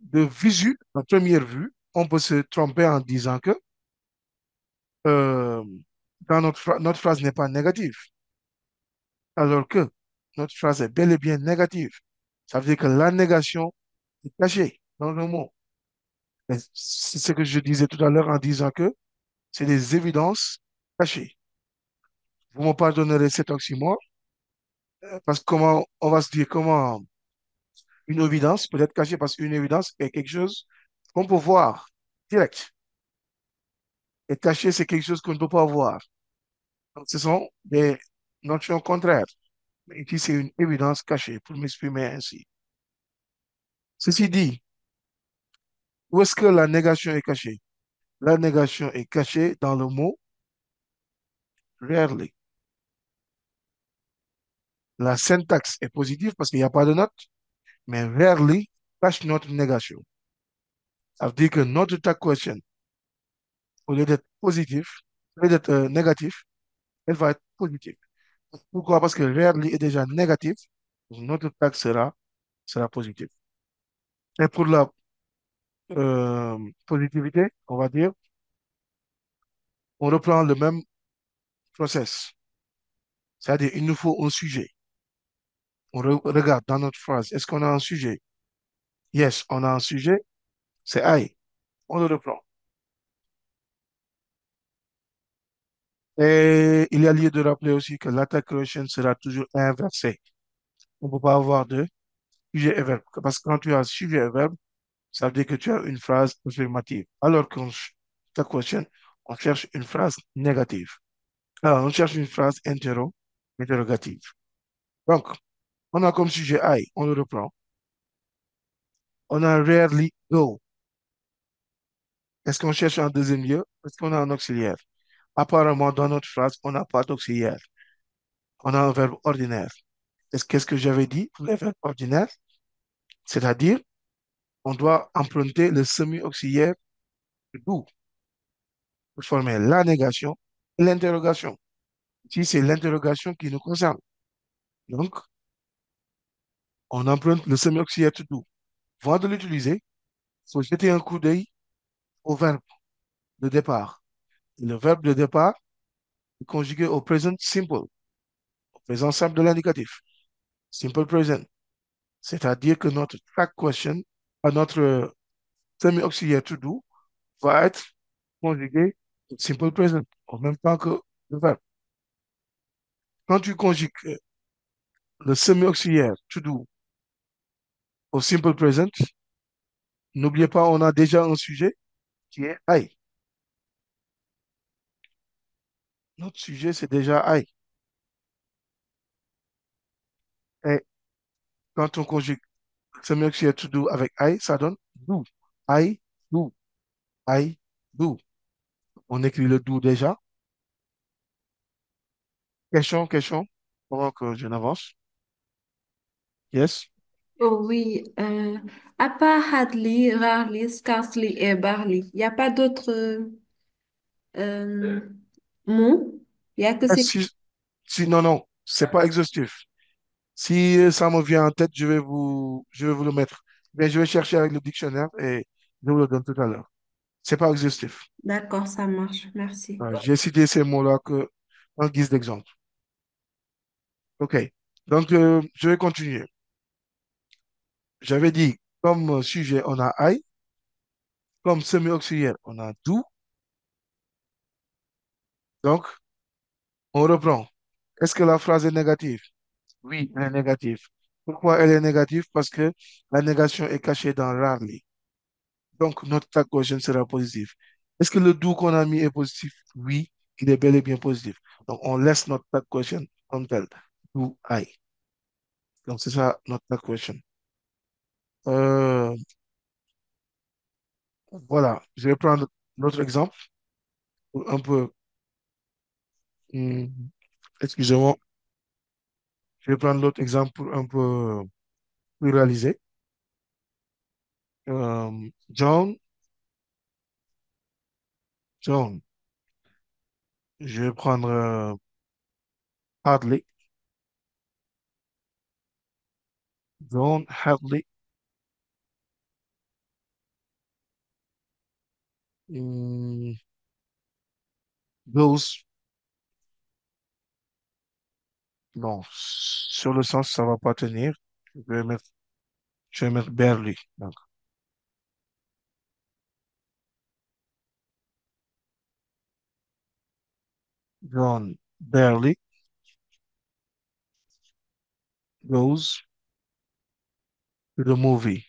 De visu, à première vue, on peut se tromper en disant que euh, dans notre phrase n'est pas négative, alors que notre phrase est bel et bien négative. Ça veut dire que la négation est cachée dans le mot. Et c'est ce que je disais tout à l'heure en disant que c'est des évidences cachées. Vous me pardonnerez cet oxymore, parce que comment on va se dire comment une évidence peut être cachée, parce qu'une évidence est quelque chose qu'on peut voir direct. Et caché, c'est quelque chose qu'on ne peut pas voir. Donc, ce sont des notions contraires. Mais ici, c'est une évidence cachée, pour m'exprimer ainsi. Ceci dit, où est-ce que la négation est cachée? La négation est cachée dans le mot rarely. La syntaxe est positive parce qu'il n'y a pas de note, mais rarely cache notre négation. Ça veut dire que notre tag question, au lieu d'être positif, au lieu d'être négatif, elle va être positive. Pourquoi? Parce que rarely est déjà négatif, donc notre tag sera positif. Et pour la positivité, on va dire, on reprend le même process. C'est-à-dire, il nous faut un sujet. Regarde dans notre phrase, est-ce qu'on a un sujet? Yes, on a un sujet, c'est I. On le reprend. Et il y a lieu de rappeler aussi que l'attaque correction sera toujours inversée. On ne peut pas avoir de sujet et verbe. Parce que quand tu as sujet et verbe, ça veut dire que tu as une phrase affirmative. Alors qu'en attaque correction, on cherche une phrase négative. Alors, on cherche une phrase interrogative. Donc, on a comme sujet I, on le reprend. On a rarely go. Est-ce qu'on cherche un deuxième lieu? Est-ce qu'on a un auxiliaire? Apparemment, dans notre phrase, on n'a pas d'auxiliaire. On a un verbe ordinaire. Qu'est-ce que j'avais dit pour les verbes ordinaires? C'est-à-dire, on doit emprunter le semi-auxiliaire do pour former la négation et l'interrogation. Si c'est l'interrogation qui nous concerne. Donc, On emprunte le semi-auxiliaire to do. Avant de l'utiliser, il faut jeter un coup d'œil au verbe de départ. Et le verbe de départ est conjugué au present simple, au présent simple de l'indicatif. Simple present. C'est-à-dire que notre track question, notre semi-auxiliaire to do, va être conjugué au simple present, en même temps que le verbe. Quand tu conjugues le semi-auxiliaire to do au simple present, n'oubliez pas, on a déjà un sujet qui est I. Notre sujet, c'est déjà I. Et quand on conjugue semi-auxiliaire to do avec I, ça donne do. I, do. I, do. On écrit le do déjà. Question, question, pendant que je n'avance. Yes. Oh oui, à part hardly, rarely, scarcely et barely, il n'y a pas d'autres mots. Il n'y a que Yes, ces... non, non, c'est pas exhaustif. Si ça me vient en tête, je vais vous le mettre. Mais je vais chercher avec le dictionnaire et je vous le donne tout à l'heure. C'est pas exhaustif. D'accord, ça marche. Merci. J'ai cité ces mots-là en guise d'exemple. OK. Donc, je vais continuer. J'avais dit, comme sujet, on a I. Comme semi-auxiliaire, on a do. Donc, on reprend. Est-ce que la phrase est négative? Oui, elle est négative. Pourquoi elle est négative? Parce que la négation est cachée dans rarely. Donc, notre tag question sera positif. Est-ce que le do qu'on a mis est positif? Oui, il est bel et bien positif. Donc, on laisse notre tag question comme tel. Do I. Donc, c'est ça notre tag question. Euh, voilà, je vais prendre notre exemple pour un peu. hmm, Excusez-moi, je vais prendre l'autre exemple pour un peu plus réaliser. John, John, je vais prendre Hadley. John Hadley hmm, goes. Non, sur le sens, ça va pas tenir. Je vais mettre barely. Donc, John barely goes to the movie.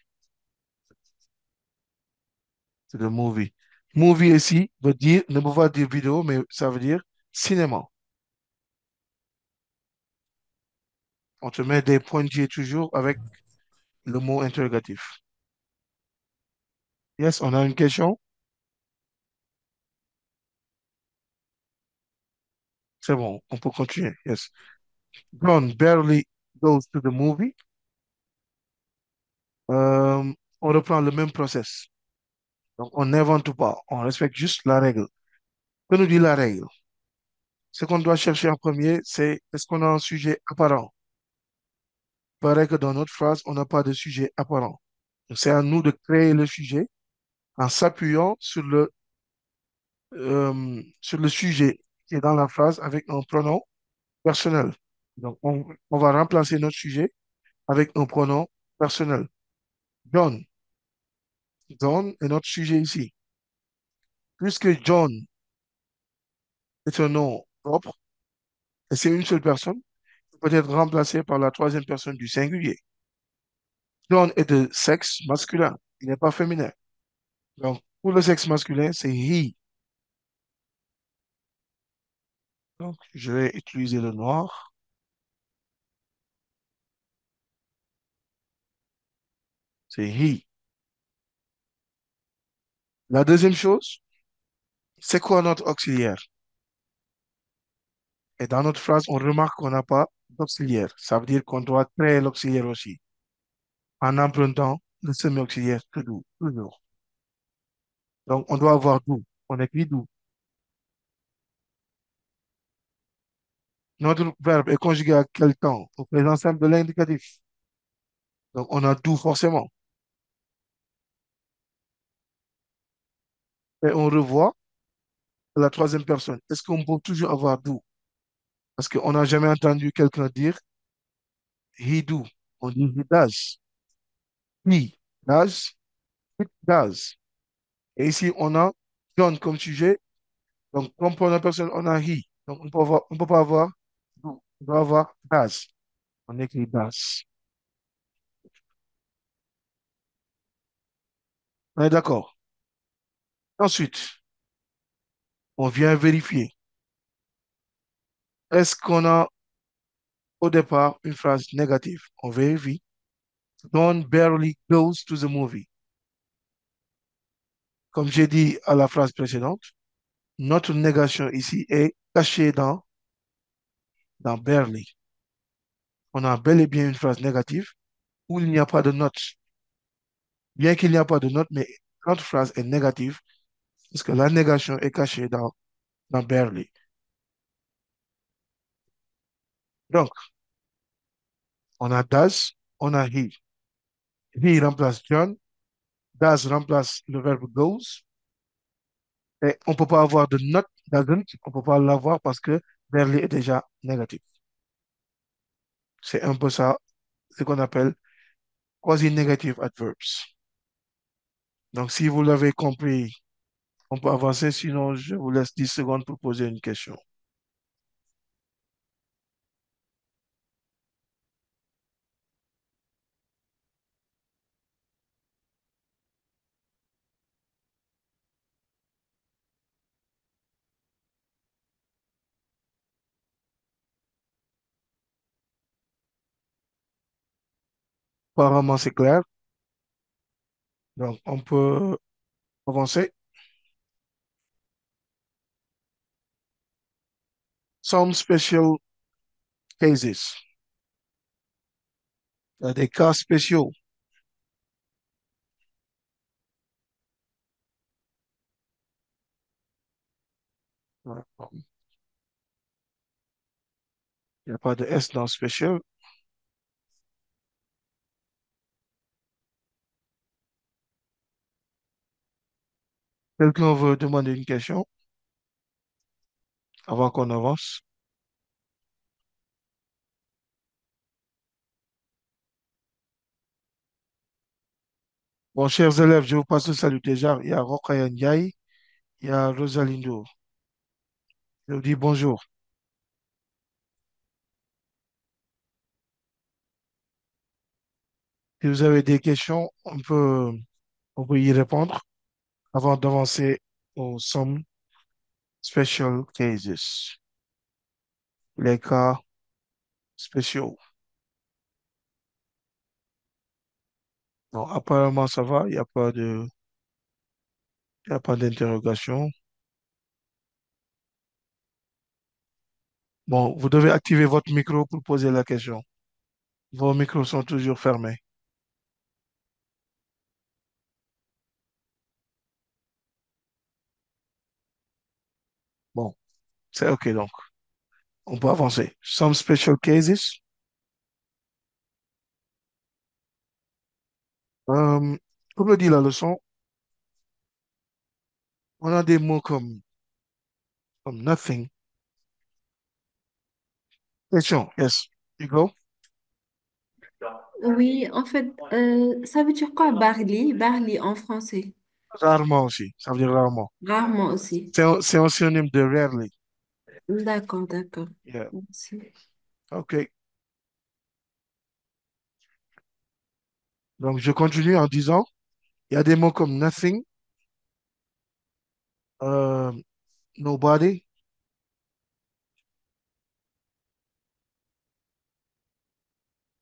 To the movie. Movie ici veut dire, ne veut pas dire vidéo, mais ça veut dire cinéma. On te met des pointillés toujours avec le mot interrogatif. Yes, on a une question. C'est bon, on peut continuer. Yes. John barely goes to the movie. Euh, on reprend le même process. Donc, on n'invente pas. On respecte juste la règle. Que nous dit la règle? Ce qu'on doit chercher en premier, c'est est-ce qu'on a un sujet apparent? Il paraît que dans notre phrase, on n'a pas de sujet apparent. Donc, c'est à nous de créer le sujet en s'appuyant sur le sujet qui est dans la phrase avec un pronom personnel. Donc, on va remplacer notre sujet avec un pronom personnel. John. John est notre sujet ici. Puisque John est un nom propre et c'est une seule personne, il peut être remplacé par la troisième personne du singulier. John est de sexe masculin, il n'est pas féminin. Donc, pour le sexe masculin, c'est he. Donc, je vais utiliser le noir, c'est he. La deuxième chose, c'est quoi notre auxiliaire? Et dans notre phrase, on remarque qu'on n'a pas d'auxiliaire. Ça veut dire qu'on doit créer l'auxiliaire aussi, en empruntant le semi-auxiliaire to do, toujours. Donc, on doit avoir do. On écrit do. Notre verbe est conjugué à quel temps? Au présent simple de l'indicatif. Donc, on a do forcément. Et on revoit la troisième personne. Est-ce qu'on peut toujours avoir do? Parce qu'on n'a jamais entendu quelqu'un dire he do. On dit he does. He does, it does. Et ici, on a John comme sujet. Donc, comme première personne, on a he. Donc, on peut pas avoir do. On doit avoir does. On écrit does. On est d'accord. Ensuite, on vient vérifier. Est-ce qu'on a au départ une phrase négative? On vérifie. Don barely goes to the movie. Comme j'ai dit à la phrase précédente, notre négation ici est cachée dans barely. On a bel et bien une phrase négative où il n'y a pas de note. Bien qu'il n'y a pas de note, mais notre phrase est négative parce que la négation est cachée dans barely. Donc, on a does, on a he. He remplace John, does remplace le verbe goes, et on ne peut pas avoir de note doesn't, on ne peut pas l'avoir parce que barely est déjà négatif. C'est un peu ça, ce qu'on appelle quasi-negative adverbs. Donc, si vous l'avez compris, on peut avancer, sinon je vous laisse 10 secondes pour poser une question. Apparemment, c'est clair. Donc, on peut avancer. Some special cases. Il y a des cas spéciaux. Voilà. Il n'y a pas de S dans special. Quelqu'un veut demander une question avant qu'on avance? Bon, chers élèves, je vous passe le salut déjà. Il y a Rokhaya Ndiaye, il y a Rosalindo. Je vous dis bonjour. Si vous avez des questions, on peut y répondre avant d'avancer au some special cases, les cas spéciaux. Bon, apparemment, ça va, il y a pas d'interrogation. Bon, vous devez activer votre micro pour poser la question. Vos micros sont toujours fermés. Bon, c'est OK donc. On peut avancer. Some special cases. Euh, Comme le dit la leçon, on a des mots comme nothing. Question, yes. You go. Oui, en fait, ça veut dire quoi, barley? Barley en français. Rarement aussi. Ça veut dire rarement. Rarement aussi. C'est un synonyme de rarely. D'accord, d'accord. Yeah. Merci. OK. Donc, je continue en disant, il y a des mots comme nothing, euh, nobody,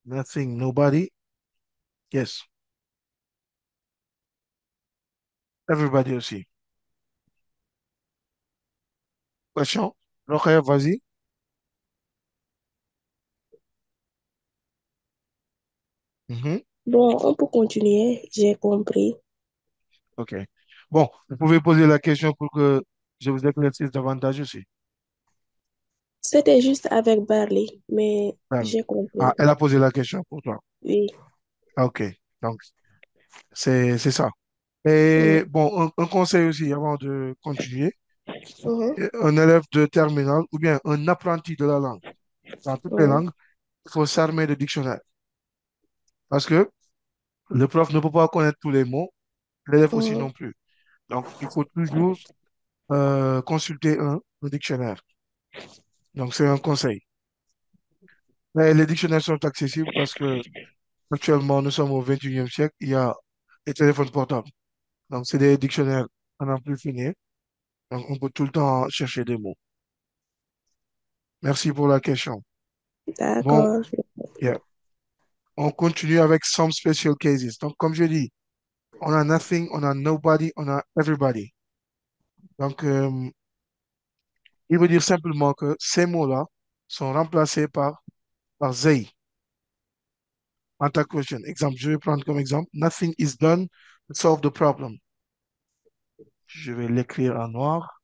nothing, nobody. Yes. Everybody aussi. Question. Rokhaya, vas-y. Mhm. Bon, on peut continuer, j'ai compris. OK. Bon, vous pouvez poser la question pour que je vous éclaircisse davantage aussi. C'était juste avec Barley, mais Well, j'ai ah, compris. elle a posé la question pour toi. Oui. OK. Donc, c'est ça. Et Oui. bon, un conseil aussi avant de continuer. Mhm. Un élève de terminale ou bien un apprenti de la langue, dans toutes les Oui. langues, il faut s'armer de dictionnaire. Parce que le prof ne peut pas connaître tous les mots, l'élève aussi Mhm. non plus. Donc, il faut toujours consulter un dictionnaire. Donc, c'est un conseil. Mais les dictionnaires sont accessibles parce que actuellement, nous sommes au 21e siècle, il y a les téléphones portables. Donc, c'est des dictionnaires à n'en plus finir. Donc, on peut tout le temps chercher des mots. Merci pour la question. Bon, D'accord. yeah. On continue avec some special cases. Donc, comme je dis, on a nothing, on a nobody, on a everybody. Donc, il veut dire simplement que ces mots-là sont remplacés par they. Answer question. Exemple, je vais prendre comme exemple, nothing is done to solve the problem. Je vais l'écrire en noir.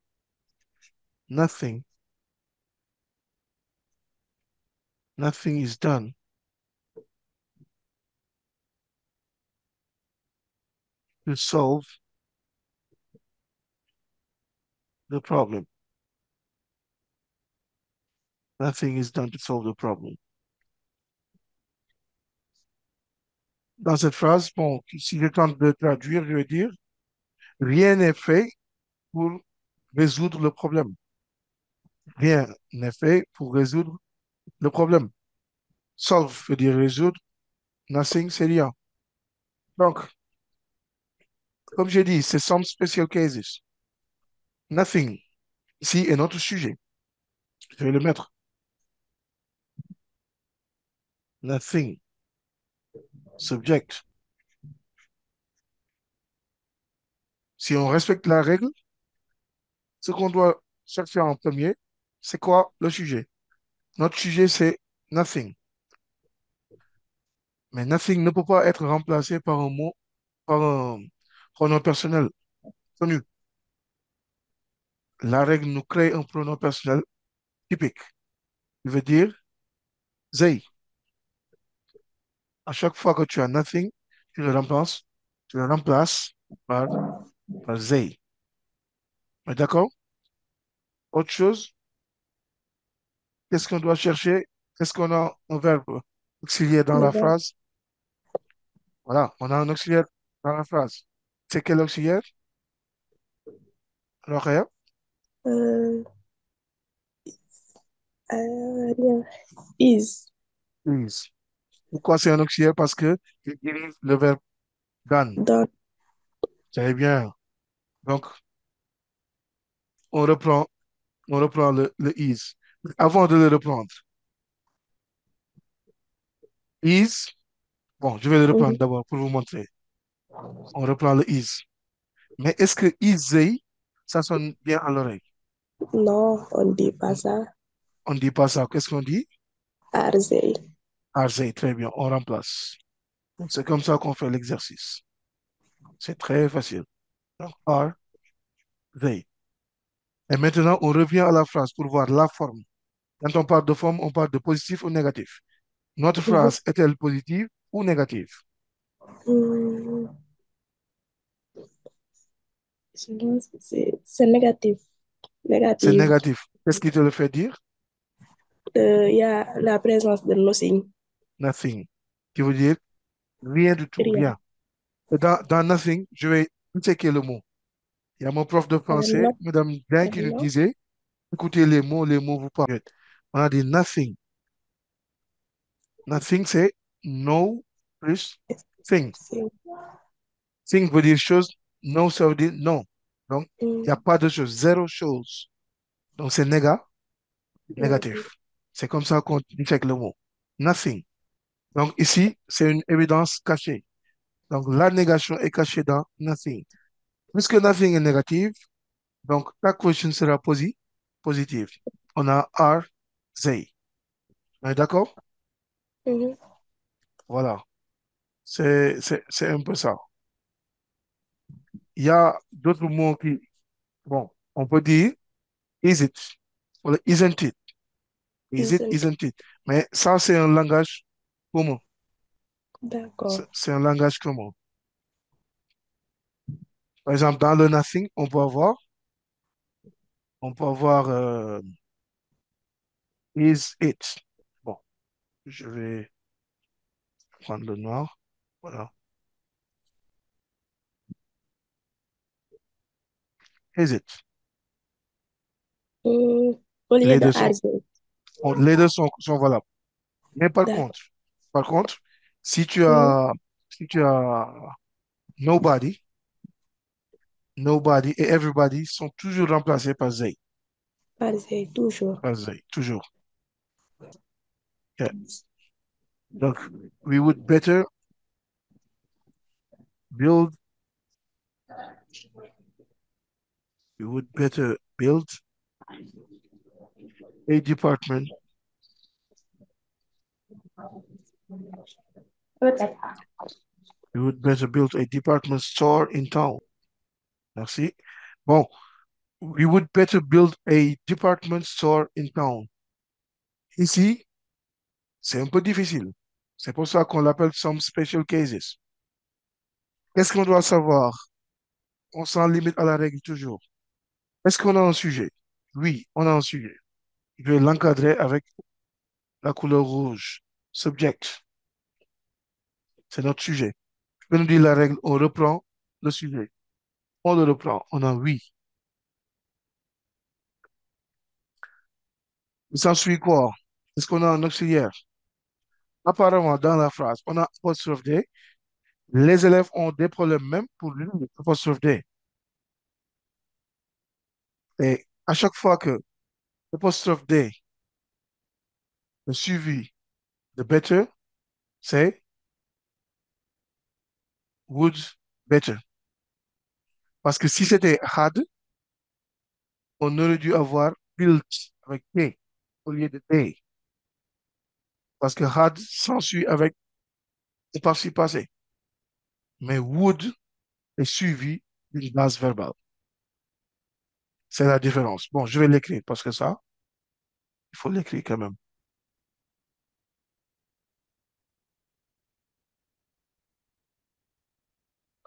Nothing, nothing is done to solve the problem. Nothing is done to solve the problem. Dans cette phrase, bon, si je tente de traduire, je vais dire, rien n'est fait pour résoudre le problème. Rien n'est fait pour résoudre le problème. Solve veut dire résoudre, nothing, c'est rien. Donc, comme j'ai dit, c'est some special cases. Nothing, ici, est notre sujet. Je vais le mettre. Nothing, subject. Si on respecte la règle, ce qu'on doit chercher en premier, c'est quoi le sujet? Notre sujet, c'est nothing. Mais nothing ne peut pas être remplacé par un mot, par un pronom personnel connu. La règle nous crée un pronom personnel typique. Il veut dire they. À chaque fois que tu as nothing, tu le remplaces par, par they. D'accord? Autre chose, qu'est-ce qu'on doit chercher? Est-ce qu'on a un verbe auxiliaire dans Le la verbe, phrase? Voilà, on a un auxiliaire dans la phrase. C'est quel auxiliaire? L'horaire? euh, rien. Is. Is. Pourquoi c'est un auxiliaire? Parce que il utilise le verbe done. Dans. Très bien. Donc, on reprend, on reprend le is. Avant de le reprendre, is, bon, je vais le reprendre Mhm. d'abord pour vous montrer. On reprend le is. Mais est-ce que is, they, ça sonne bien à l'oreille? Non, on ne dit pas On ça. ne dit pas ça. Qu'est-ce qu'on dit? Are they? Are they, très bien, on remplace. Donc, c'est comme ça qu'on fait l'exercice. C'est très facile. Donc, are they. Et maintenant, on revient à la phrase pour voir la forme. Quand on parle de forme, on parle de positif ou négatif. Notre Mhm. phrase est-elle positive ou négative? Hmm, c'est négatif. C'est Négative. négatif. Qu'est-ce qui te le fait dire? Il y a la présence de nothing. Nothing. Qui veut dire rien du tout, Rien. rien. Et dans nothing, je vais checker le mot. Il y a mon prof de français, Not, Madame Dain, qui nous non. disait, écoutez les mots vous parlent. On a dit nothing. Nothing, c'est no plus thing. C'est, Thing veut dire chose, no, ça veut dire non. Donc, il n'y a hmm, pas de chose, zéro chose. Donc, c'est négatif. négatif. C'est comme ça qu'on check le mot. Nothing. Donc, ici, c'est une évidence cachée. Donc, la négation est cachée dans nothing. Puisque nothing est négatif, donc ta question sera positive. On a are, they. On est d'accord? Mhm. Voilà. C'est un peu ça. Il y a d'autres mots qui, bon, on peut dire is it, ou isn't it, is it, Isn't. isn't it. Mais ça, c'est un langage commun. D'accord. C'est un langage commun. Par exemple, dans le nothing, on peut avoir is it. Bon, je vais prendre le noir. Voilà. Is it. Hmm, Au lieu Les de deux sont, has it. les deux sont valables. Mais D'accord. par contre, si tu Hmm, as, si tu as nobody, nobody et everybody sont toujours remplacés par they. Has it, toujours. Par they, toujours. Yeah. Donc, we would better build, we would better build a department, we would better build a department store in town. Merci. Bon, we would better build a department store in town. Ici, c'est un peu difficile. C'est pour ça qu'on l'appelle some special cases. Qu'est-ce qu'on doit savoir? On s'en limite à la règle toujours. Est-ce qu'on a un sujet? Oui, on a un sujet. Je vais l'encadrer avec la couleur rouge. Subject, c'est notre sujet. Je peux nous dire la règle, on reprend le sujet. On le reprend. On a oui. Il s'ensuit quoi? Est-ce qu'on a un auxiliaire? Apparemment, dans la phrase, on a apostrophe D. Les élèves ont des problèmes même pour lire apostrophe D. Et à chaque fois que l'apostrophe D est suivi de better, c'est would better. Parce que si c'était had, on aurait dû avoir built avec T au lieu de D. Parce que had s'ensuit avec le participe passé. Mais would est suivi d'une base verbale. C'est la différence. Bon, je vais l'écrire parce que ça, il faut l'écrire quand même.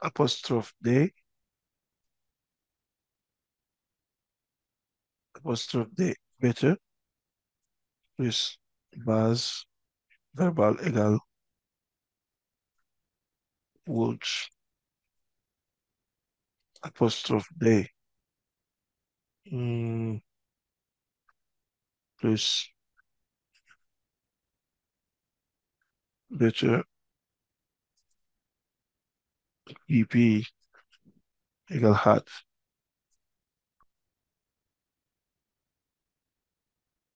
Apostrophe D, apostrophe D, better, plus base verbale égale would, apostrophe D, plus better, EP égale had.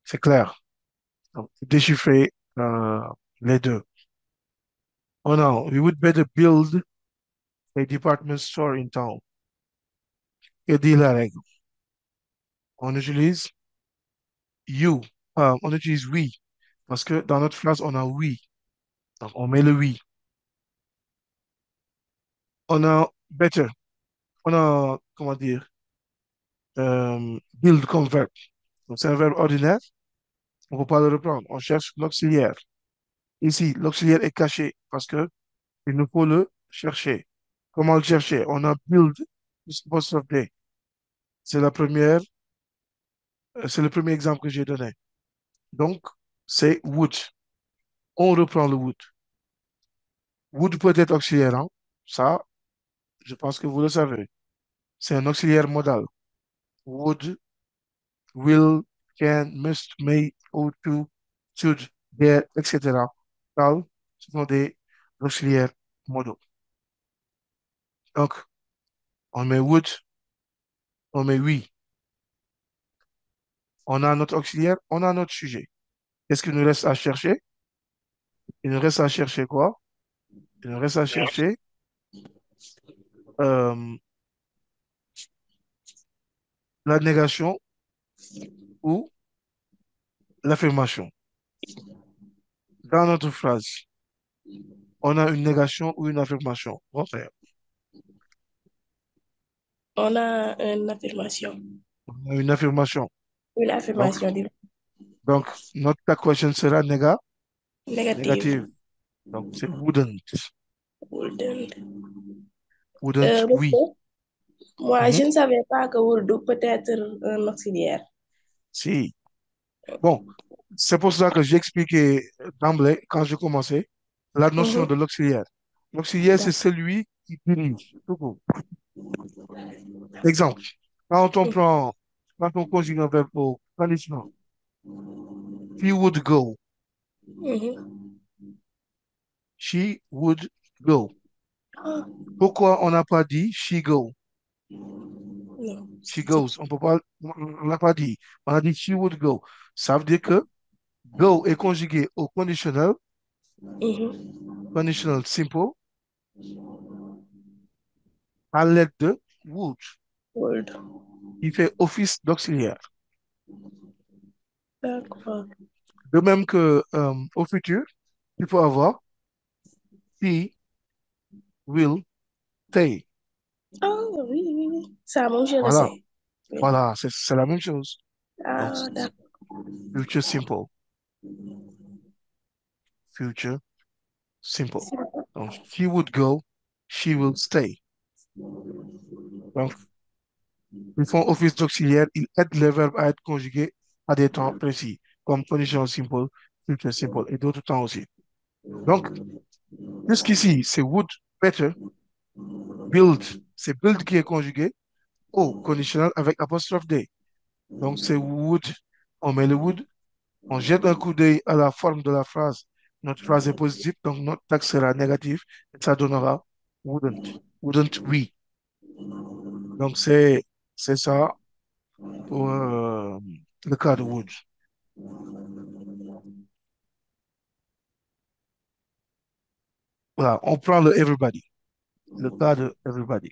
C'est clair. Donc, déchiffrer les deux. Oh non, we would better build a department store in town. Que dit la règle? On utilise you, on utilise we, parce que dans notre phrase, on a oui. Donc, on met le oui. On a better, on a, comment dire, build comme verbe. Donc, c'est un verbe ordinaire, on ne peut pas le reprendre. On cherche l'auxiliaire. Ici, l'auxiliaire est caché parce que il nous faut le chercher. Comment le chercher? On a build plus apostrophe D. C'est la première, c'est le premier exemple que j'ai donné. Donc, c'est would. On reprend le would. Would peut être auxiliaire, hein. Ça, je pense que vous le savez. C'est un auxiliaire modal. Would, will, can, must, may, ought to, should, dare, etc. Ça, ce sont des auxiliaires modaux. Donc, on met would, on met oui. On a notre auxiliaire, on a notre sujet. Qu'est-ce qu'il nous reste à chercher? Il nous reste à chercher quoi? Il nous reste à chercher euh, la négation ou l'affirmation. Dans notre phrase, on a une négation ou une affirmation. Enfin, On a une affirmation. on a une affirmation. Une Donc, affirmation donc notre ta question sera négative. négative. Donc, c'est wouldn't. Wouldn't. Wouldn't, oui. Monsieur, moi, Mhm. je ne savais pas que would peut être un auxiliaire. Si. Bon, c'est pour ça que j'ai expliqué d'emblée, quand j'ai commencé, la notion Mhm. de l'auxiliaire. L'auxiliaire, c'est D'accord. celui qui dirige. Tout court. Exemple, quand on prend, quand on conjugue un verbe au conditionnel, he would go, Mhm. she would go. Ah, Pourquoi on n'a pas dit she go, non. she goes? On peut pas, on l'a pas dit. On a dit she would go. Ça veut dire que go est conjugué au conditionnel, Mhm. conditional simple, à l'aide de would. Would. Il fait office d'auxiliaire. D'accord. De même que au futur, il faut avoir he will stay. Ah, oui, oui, oui. Ça, moi, je le Voilà, sais. Oui. voilà, c'est la même chose. Donc, Ah, d'accord. future simple, future simple. Donc, he would go, she will stay. Donc, ils font office d'auxiliaire, ils aident les verbes à être conjugués à des temps précis, comme condition simple, future simple et d'autres temps aussi. Donc, jusqu'ici, c'est would, better, build. C'est build qui est conjugué au conditionnel avec apostrophe D. Donc, c'est would. On met le would, on jette un coup d'œil à la forme de la phrase. Notre phrase est positive, donc notre texte sera négatif et ça donnera wouldn't. Wouldn't we. Donc, c'est ça pour le cas de would. Voilà, on prend le everybody. Le cas de everybody.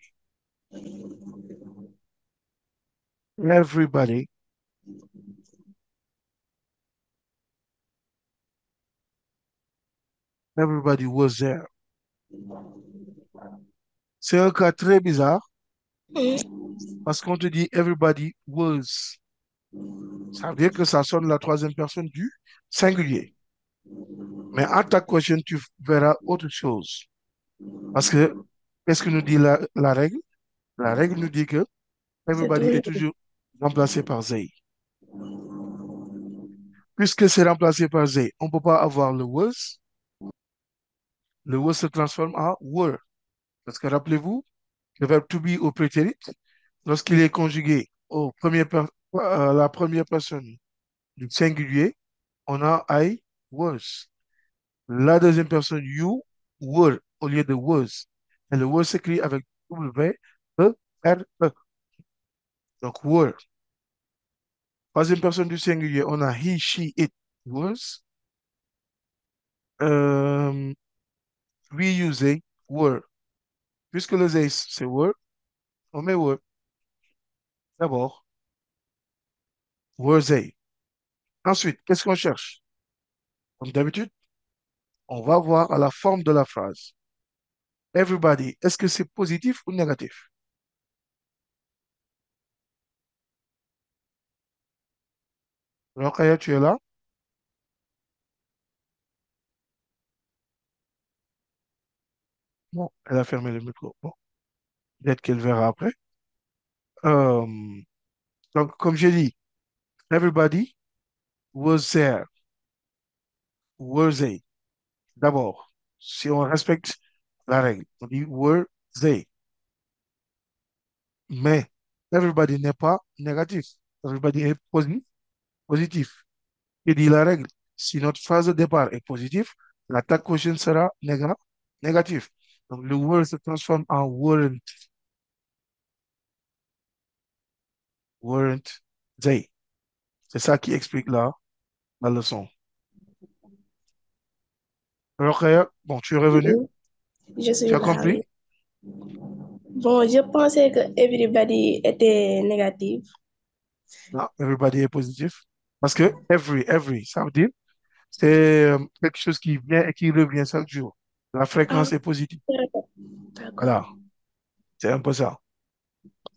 Everybody, everybody was there. C'est un cas très bizarre Mhm. parce qu'on te dit everybody was. Ça veut dire que ça sonne la troisième personne du singulier. Mais en ta question, tu verras autre chose. Parce que, qu'est-ce que nous dit la règle? La règle nous dit que C'est everybody est toujours. toujours remplacé par they. Puisque c'est remplacé par they, on ne peut pas avoir le was. Le was se transforme en were. Parce que rappelez-vous, le verbe to be au prétérit, lorsqu'il est conjugué à la première personne du singulier, on a I was. La deuxième personne, you were au lieu de was. Et le was s'écrit avec W-E-R-E. Donc, were. Troisième personne du singulier, on a he, she, it, was. Euh, we, you, they, were. Puisque le they, c'est were, on met were. D'abord, were they. Ensuite, qu'est-ce qu'on cherche? Comme d'habitude, on va voir à la forme de la phrase. Everybody, est-ce que c'est positif ou négatif? Rokhaya, tu es là? Bon, elle a fermé le micro. Bon, peut-être qu'elle verra après. Euh, donc, comme j'ai dit, everybody was there. Were they? D'abord, si on respecte la règle, on dit were they. Mais everybody n'est pas négatif. Everybody est positif. Et dit la règle. Si notre phrase de départ est positive, l'attaque prochaine sera négatif. Donc, le were se transforme en weren't. Weren't they. C'est ça qui explique la leçon. Rokhaya, bon, tu es revenu, Oui, je tu suis as là, oui. compris? Bon, je pensais que everybody était négatif. Non, everybody est positif. Parce que every, ça veut dire, c'est quelque chose qui vient et qui revient chaque jour. La Ah, fréquence est positive. d'accord. D'accord. Voilà, c'est un peu ça.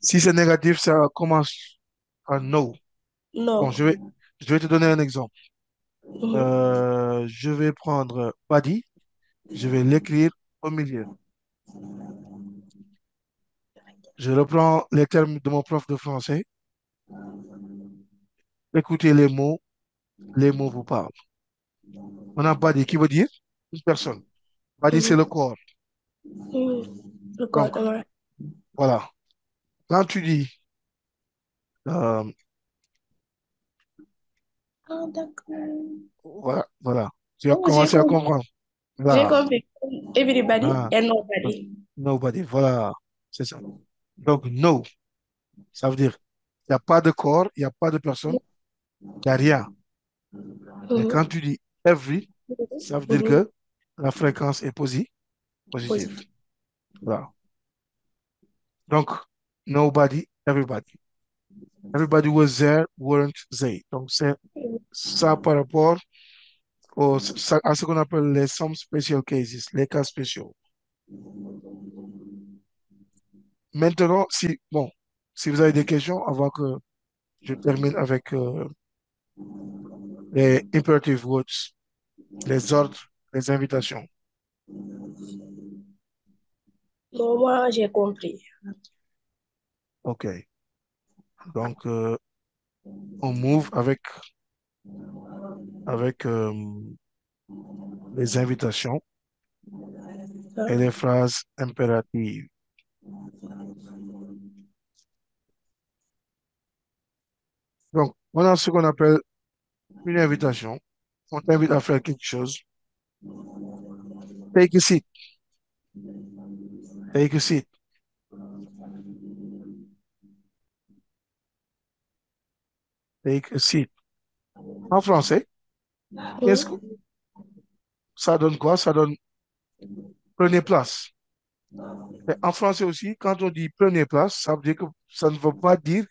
Si c'est négatif, ça commence par no. Bon, Non. je vais te donner un exemple. Mhm. Je vais prendre body Je vais l'écrire au milieu. Je reprends les termes de mon prof de français. Écoutez les mots vous parlent. On n'a pas dit qui veut dire une personne. Badi, c'est le Mhm. corps. Mhm. Le Donc, corps humain. voilà. Quand tu dis, euh, Ah, d'accord. voilà, voilà, tu as Oh, commencé à comprendre. j'ai Là, compris. Everybody ah, and no- nobody. nobody, voilà, c'est ça. Donc, no, ça veut dire, il n'y a pas de corps, il n'y a pas de personne, il n'y a rien. Mais quand Mhm. tu dis every, ça veut dire Mhm. que la fréquence est positive. Positif. Voilà. Donc, nobody, everybody. Everybody was there, weren't they. Donc, c'est ça par rapport à ce qu'on appelle les some special cases, les cas spéciaux. Maintenant, bon, si vous avez des questions avant que je termine avec les imperative words, les ordres, les invitations. Non, moi, j'ai compris. OK. Donc, on move avec les invitations et les Hein? phrases impératives. Donc, on a ce qu'on appelle une invitation. On t'invite à faire quelque chose. Take a seat. Take a seat. Take a seat. En français, qu'est-ce que Mhm. ça donne quoi? Ça donne prenez place. Mais en français aussi, quand on dit prenez place, ça veut dire que ça ne veut pas dire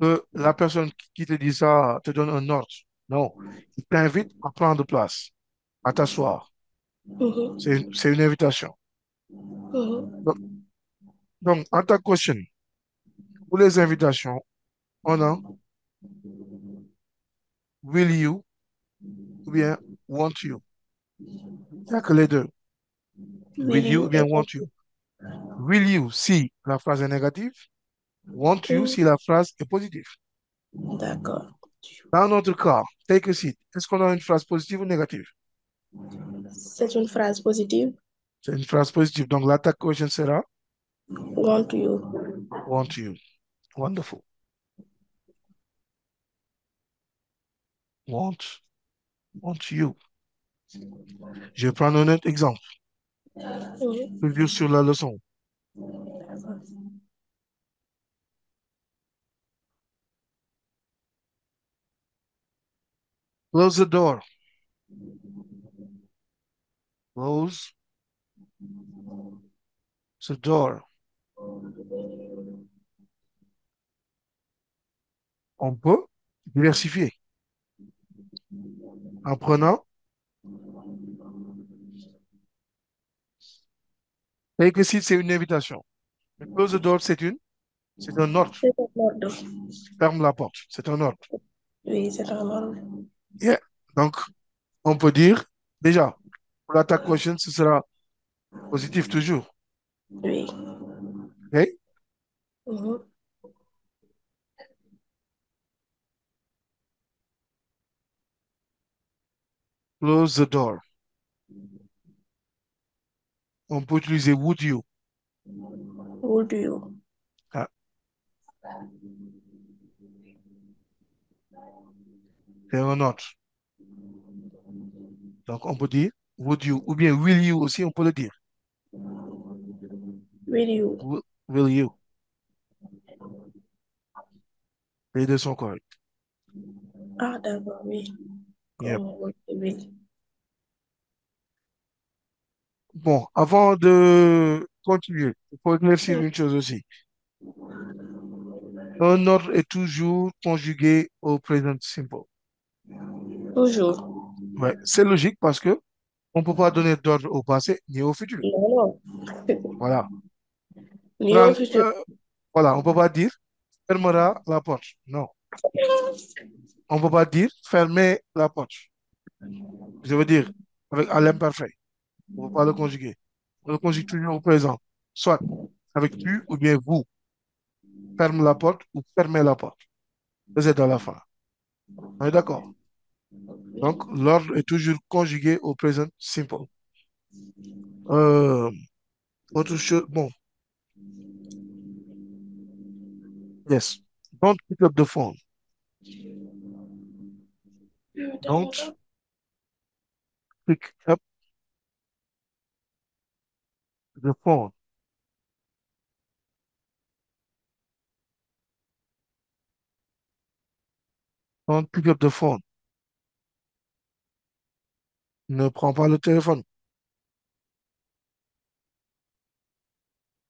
que la personne qui te dit ça te donne un ordre. Non, il t'invite à prendre place, à t'asseoir. Mhm. C'est une invitation. Mhm. Donc, en ta question, pour les invitations, on a will you ou bien want you. Il n'y a que les deux. Will you ou Video bien want you. Will you si la phrase est négative, want you Mhm. si la phrase est positive. D'accord. Dans notre cas, take a seat. Est-ce qu'on a une phrase positive ou négative? C'est une phrase positive. C'est une phrase positive. Donc, l'attaque question sera Want you. want you. Wonderful. Want, want you. Je vais prendre un autre exemple. Mhm. Toujours sur la leçon. Close the door. Close the door. On peut diversifier en prenant take a seat, c'est une invitation. Mais close the door, c'est un ordre. C'est un ordre. Ferme la porte. C'est un ordre. Oui, c'est un ordre. Yeah. Donc, on peut dire, déjà, pour l'attaque question, ce sera positif toujours. Oui. OK? Mhm. Close the door. On peut utiliser would you. Would you? Ah, c'est un ordre. Donc, on peut dire would you ou bien will you aussi, on peut le dire. Will you? Will you. Les deux sont corrects. Ah, d'accord, oui. Yep. Comme oui. Bon, avant de continuer, il faut éclaircir une chose aussi. Un ordre est toujours conjugué au present simple. Toujours. Ouais, c'est logique parce que on ne peut pas donner d'ordre au passé ni au futur. Non, non. Voilà. Ni au Prends, futur. voilà, on ne peut pas dire fermera la porte. Non. On ne peut pas dire fermer la porte. Je veux dire avec à l'imparfait. On ne peut pas le conjuguer. On le conjugue toujours au présent. Soit avec tu ou bien vous. Ferme la porte ou fermez la porte. Vous êtes dans la fin. On est d'accord. Donc, l'ordre est toujours conjugué au présent simple. Euh, autre chose, bon, yes. Don't pick up the phone. Don't pick up the phone. Don't pick up the phone. Ne prends pas le téléphone.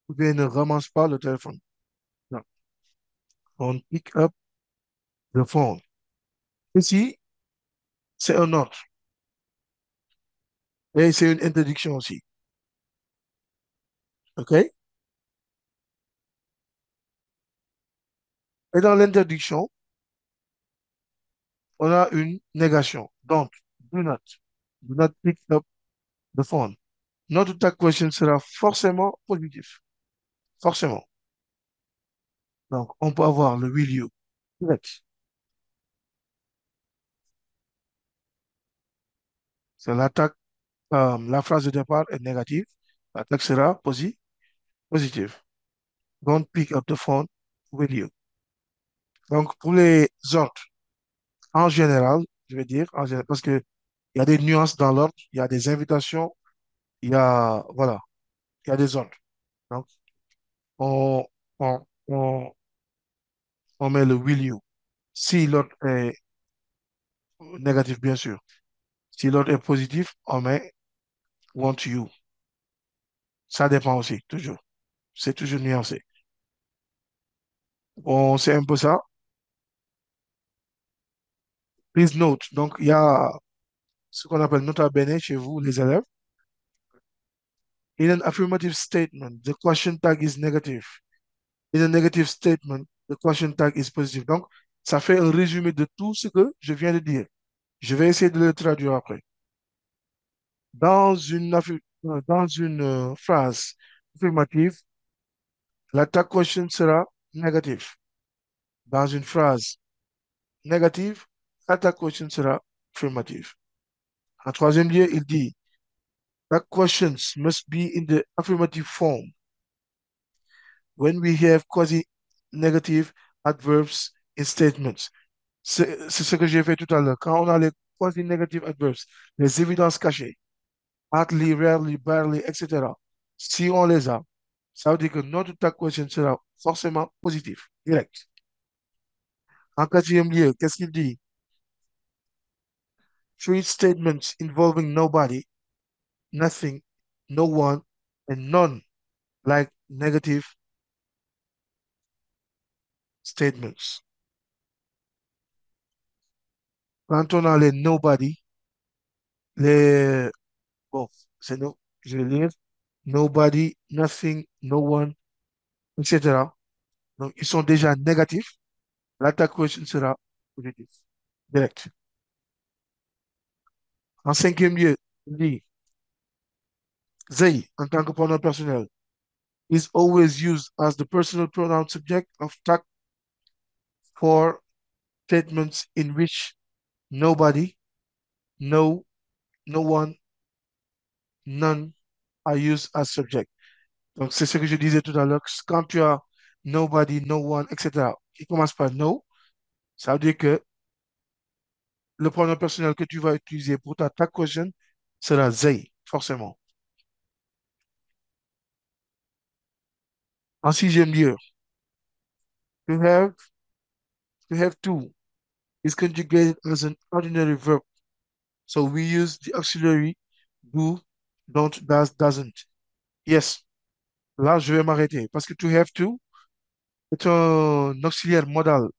Ou bien ne ramasse pas le téléphone. Non. Don't pick up the phone. Ici, c'est un ordre. Et c'est une interdiction aussi. OK? Et dans l'interdiction, on a une négation. Donc, do not. Do not pick up the phone. Notre ta question sera forcément positif. Forcément. Donc, on peut avoir le will you. Direct. C'est l'attaque, la phrase de départ est négative. L'attaque sera positive. Don't pick up the phone, will you. Donc, pour les ordres, en général, je vais dire, en général, parce que il y a des nuances dans l'ordre, il y a des invitations, il y a, voilà, il y a des ordres. Donc, on, on, on, on met le will you. Si l'ordre est négatif, bien sûr. Si l'ordre est positif, on met want you. Ça dépend aussi, toujours. C'est toujours nuancé. On sait un peu ça. Please note. Donc, il y a ce qu'on appelle nota bene chez vous, les élèves. In an affirmative statement, the question tag is negative. In a negative statement, the question tag is positive. Donc, ça fait un résumé de tout ce que je viens de dire. Je vais essayer de le traduire après. Dans une phrase affirmative, la tag question sera négative. Dans une phrase négative, la tag question sera affirmative. En troisième lieu, il dit, tag questions must be in the affirmative form when we have quasi-negative adverbs in statements. C'est ce que j'ai fait tout à l'heure. Quand on a les quasi-negative adverbs, les évidences cachées, hardly, rarely, barely, etc. Si on les a, ça veut dire que notre tag question sera forcément positif, direct. En quatrième lieu, qu'est-ce qu'il dit? Three statements involving nobody, nothing, no one, and none, like negative statements. Quand on a les nobody, les, bon, c'est no, je vais lire, nobody, nothing, no one, etc. Donc, ils sont déjà négatifs. L'attaque question sera positive, direct. En cinquième lieu, il dit, they, en tant que pronom personnel, is always used as the personal pronoun subject of tag for statements in which nobody, no, no one, none are used as subject. Donc, c'est ce que je disais tout à l'heure. Quand tu as nobody, no one, etc., qui commence par no, ça veut dire que le pronom personnel que tu vas utiliser pour ta tag question sera they, forcément. En sixième lieu, to have, to have to is conjugated as an ordinary verb. So we use the auxiliary do, don't, does, doesn't. Yes. Là, je vais m'arrêter parce que to have to est un auxiliaire modal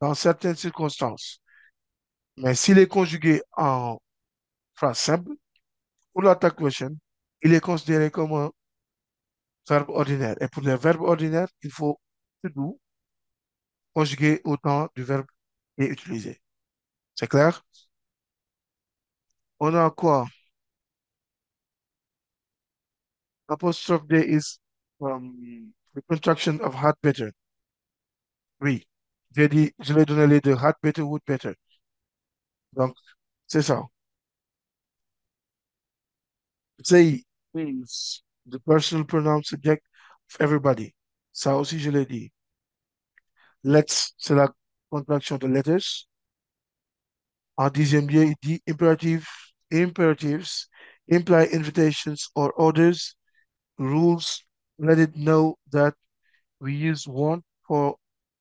dans certaines circonstances. Mais s'il est conjugué en phrase simple, pour l'attack question, il est considéré comme un verbe ordinaire. Et pour les verbes ordinaires, il faut to do conjugué au temps du verbe est utilisé. C'est clair? On a quoi? Apostrophe D is the contraction of had better. Oui. J'ai dit, je l'ai donné les deux, had better, would better. Donc, c'est ça. They is the personal pronoun subject of everybody. Ça aussi, je l'ai dit. Let's, c'est la contraction de letters. En dixième lieu, il dit imperatives imply invitations or orders, rules, let it know that we use want for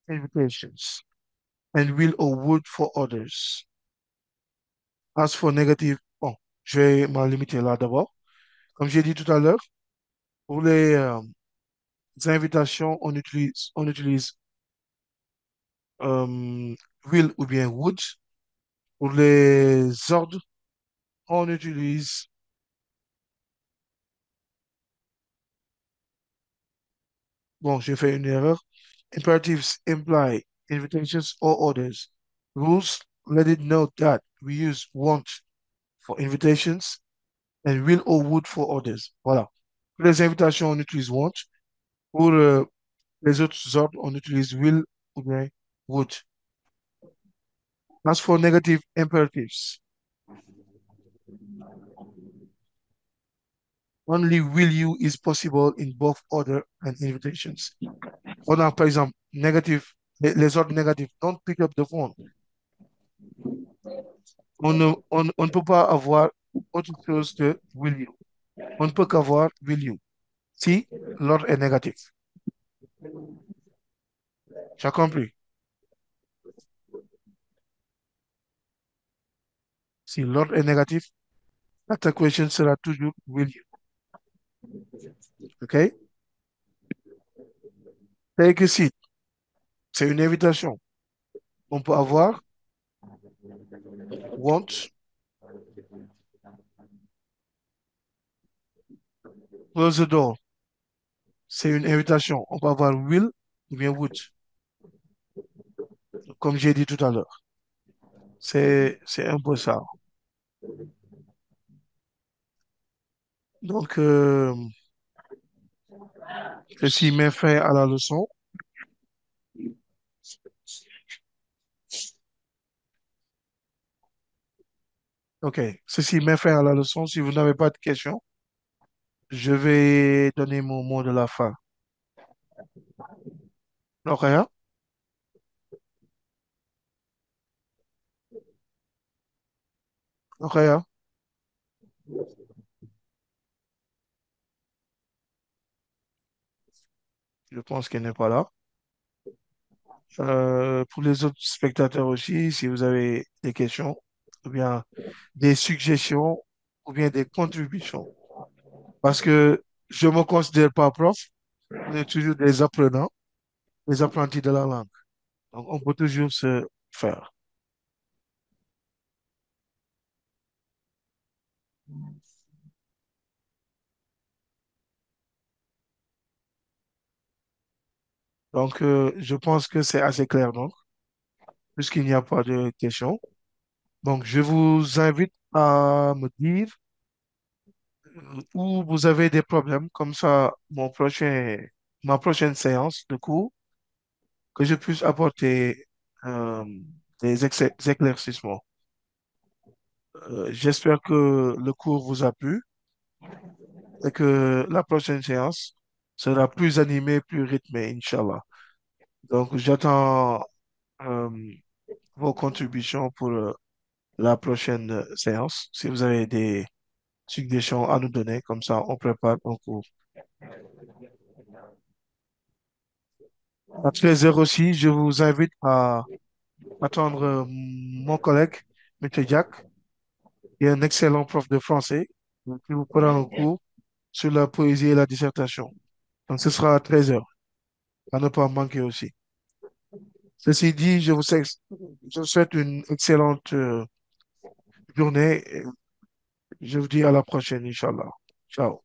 invitations and will or would for orders. As for negative, bon, je vais m'en limiter là d'abord. Comme j'ai dit tout à l'heure, pour les invitations, on utilise will ou bien would. Pour les ordres, on utilise, bon, j'ai fait une erreur. Imperatives imply invitations or orders. Rules let it know that we use want for invitations and will or would for orders. Voilà. Pour les invitations, on utilise want. Pour les autres ordres, on utilise will ou bien would. As for negative imperatives, only will you is possible in both order and invitations. On a, par exemple, negative, les ordres négatifs, don't pick up the phone. On ne peut pas avoir autre chose que will you. On ne peut qu'avoir will you si l'ordre est négatif. Tu as compris? Si l'ordre est négatif, la question sera toujours will you. OK? Take a seat. C'est une invitation. On peut avoir want, close the door. C'est une invitation. On peut avoir will ou bien would, comme j'ai dit tout à l'heure. C'est un peu ça. Donc, ceci met fin à la leçon. OK. Ceci met fin à la leçon. Si vous n'avez pas de questions, je vais donner mon mot de la fin. Lauréat, Lauréat, je pense qu'elle n'est pas là. Pour les autres spectateurs aussi, si vous avez des questions, ou bien des suggestions, ou bien des contributions. Parce que je ne me considère pas prof, on est toujours des apprenants, des apprentis de la langue. Donc, on peut toujours se faire. Donc, je pense que c'est assez clair, donc, puisqu'il n'y a pas de questions. Donc, je vous invite à me dire où vous avez des problèmes, comme ça, ma prochaine séance de cours, que je puisse apporter euh, des éclaircissements. J'espère que le cours vous a plu et que la prochaine séance sera plus animée, plus rythmée, Inch'Allah. Donc, j'attends euh, vos contributions pour la prochaine séance. Si vous avez des suggestions à nous donner, comme ça, on prépare un cours. À 13h aussi, je vous invite à attendre mon collègue, M. Jack, qui est un excellent prof de français, qui vous prendra un cours sur la poésie et la dissertation. Donc, ce sera à 13h, à ne pas manquer aussi. Ceci dit, je vous souhaite une excellente journée. Et je vous dis à la prochaine, Inch'Allah. Ciao.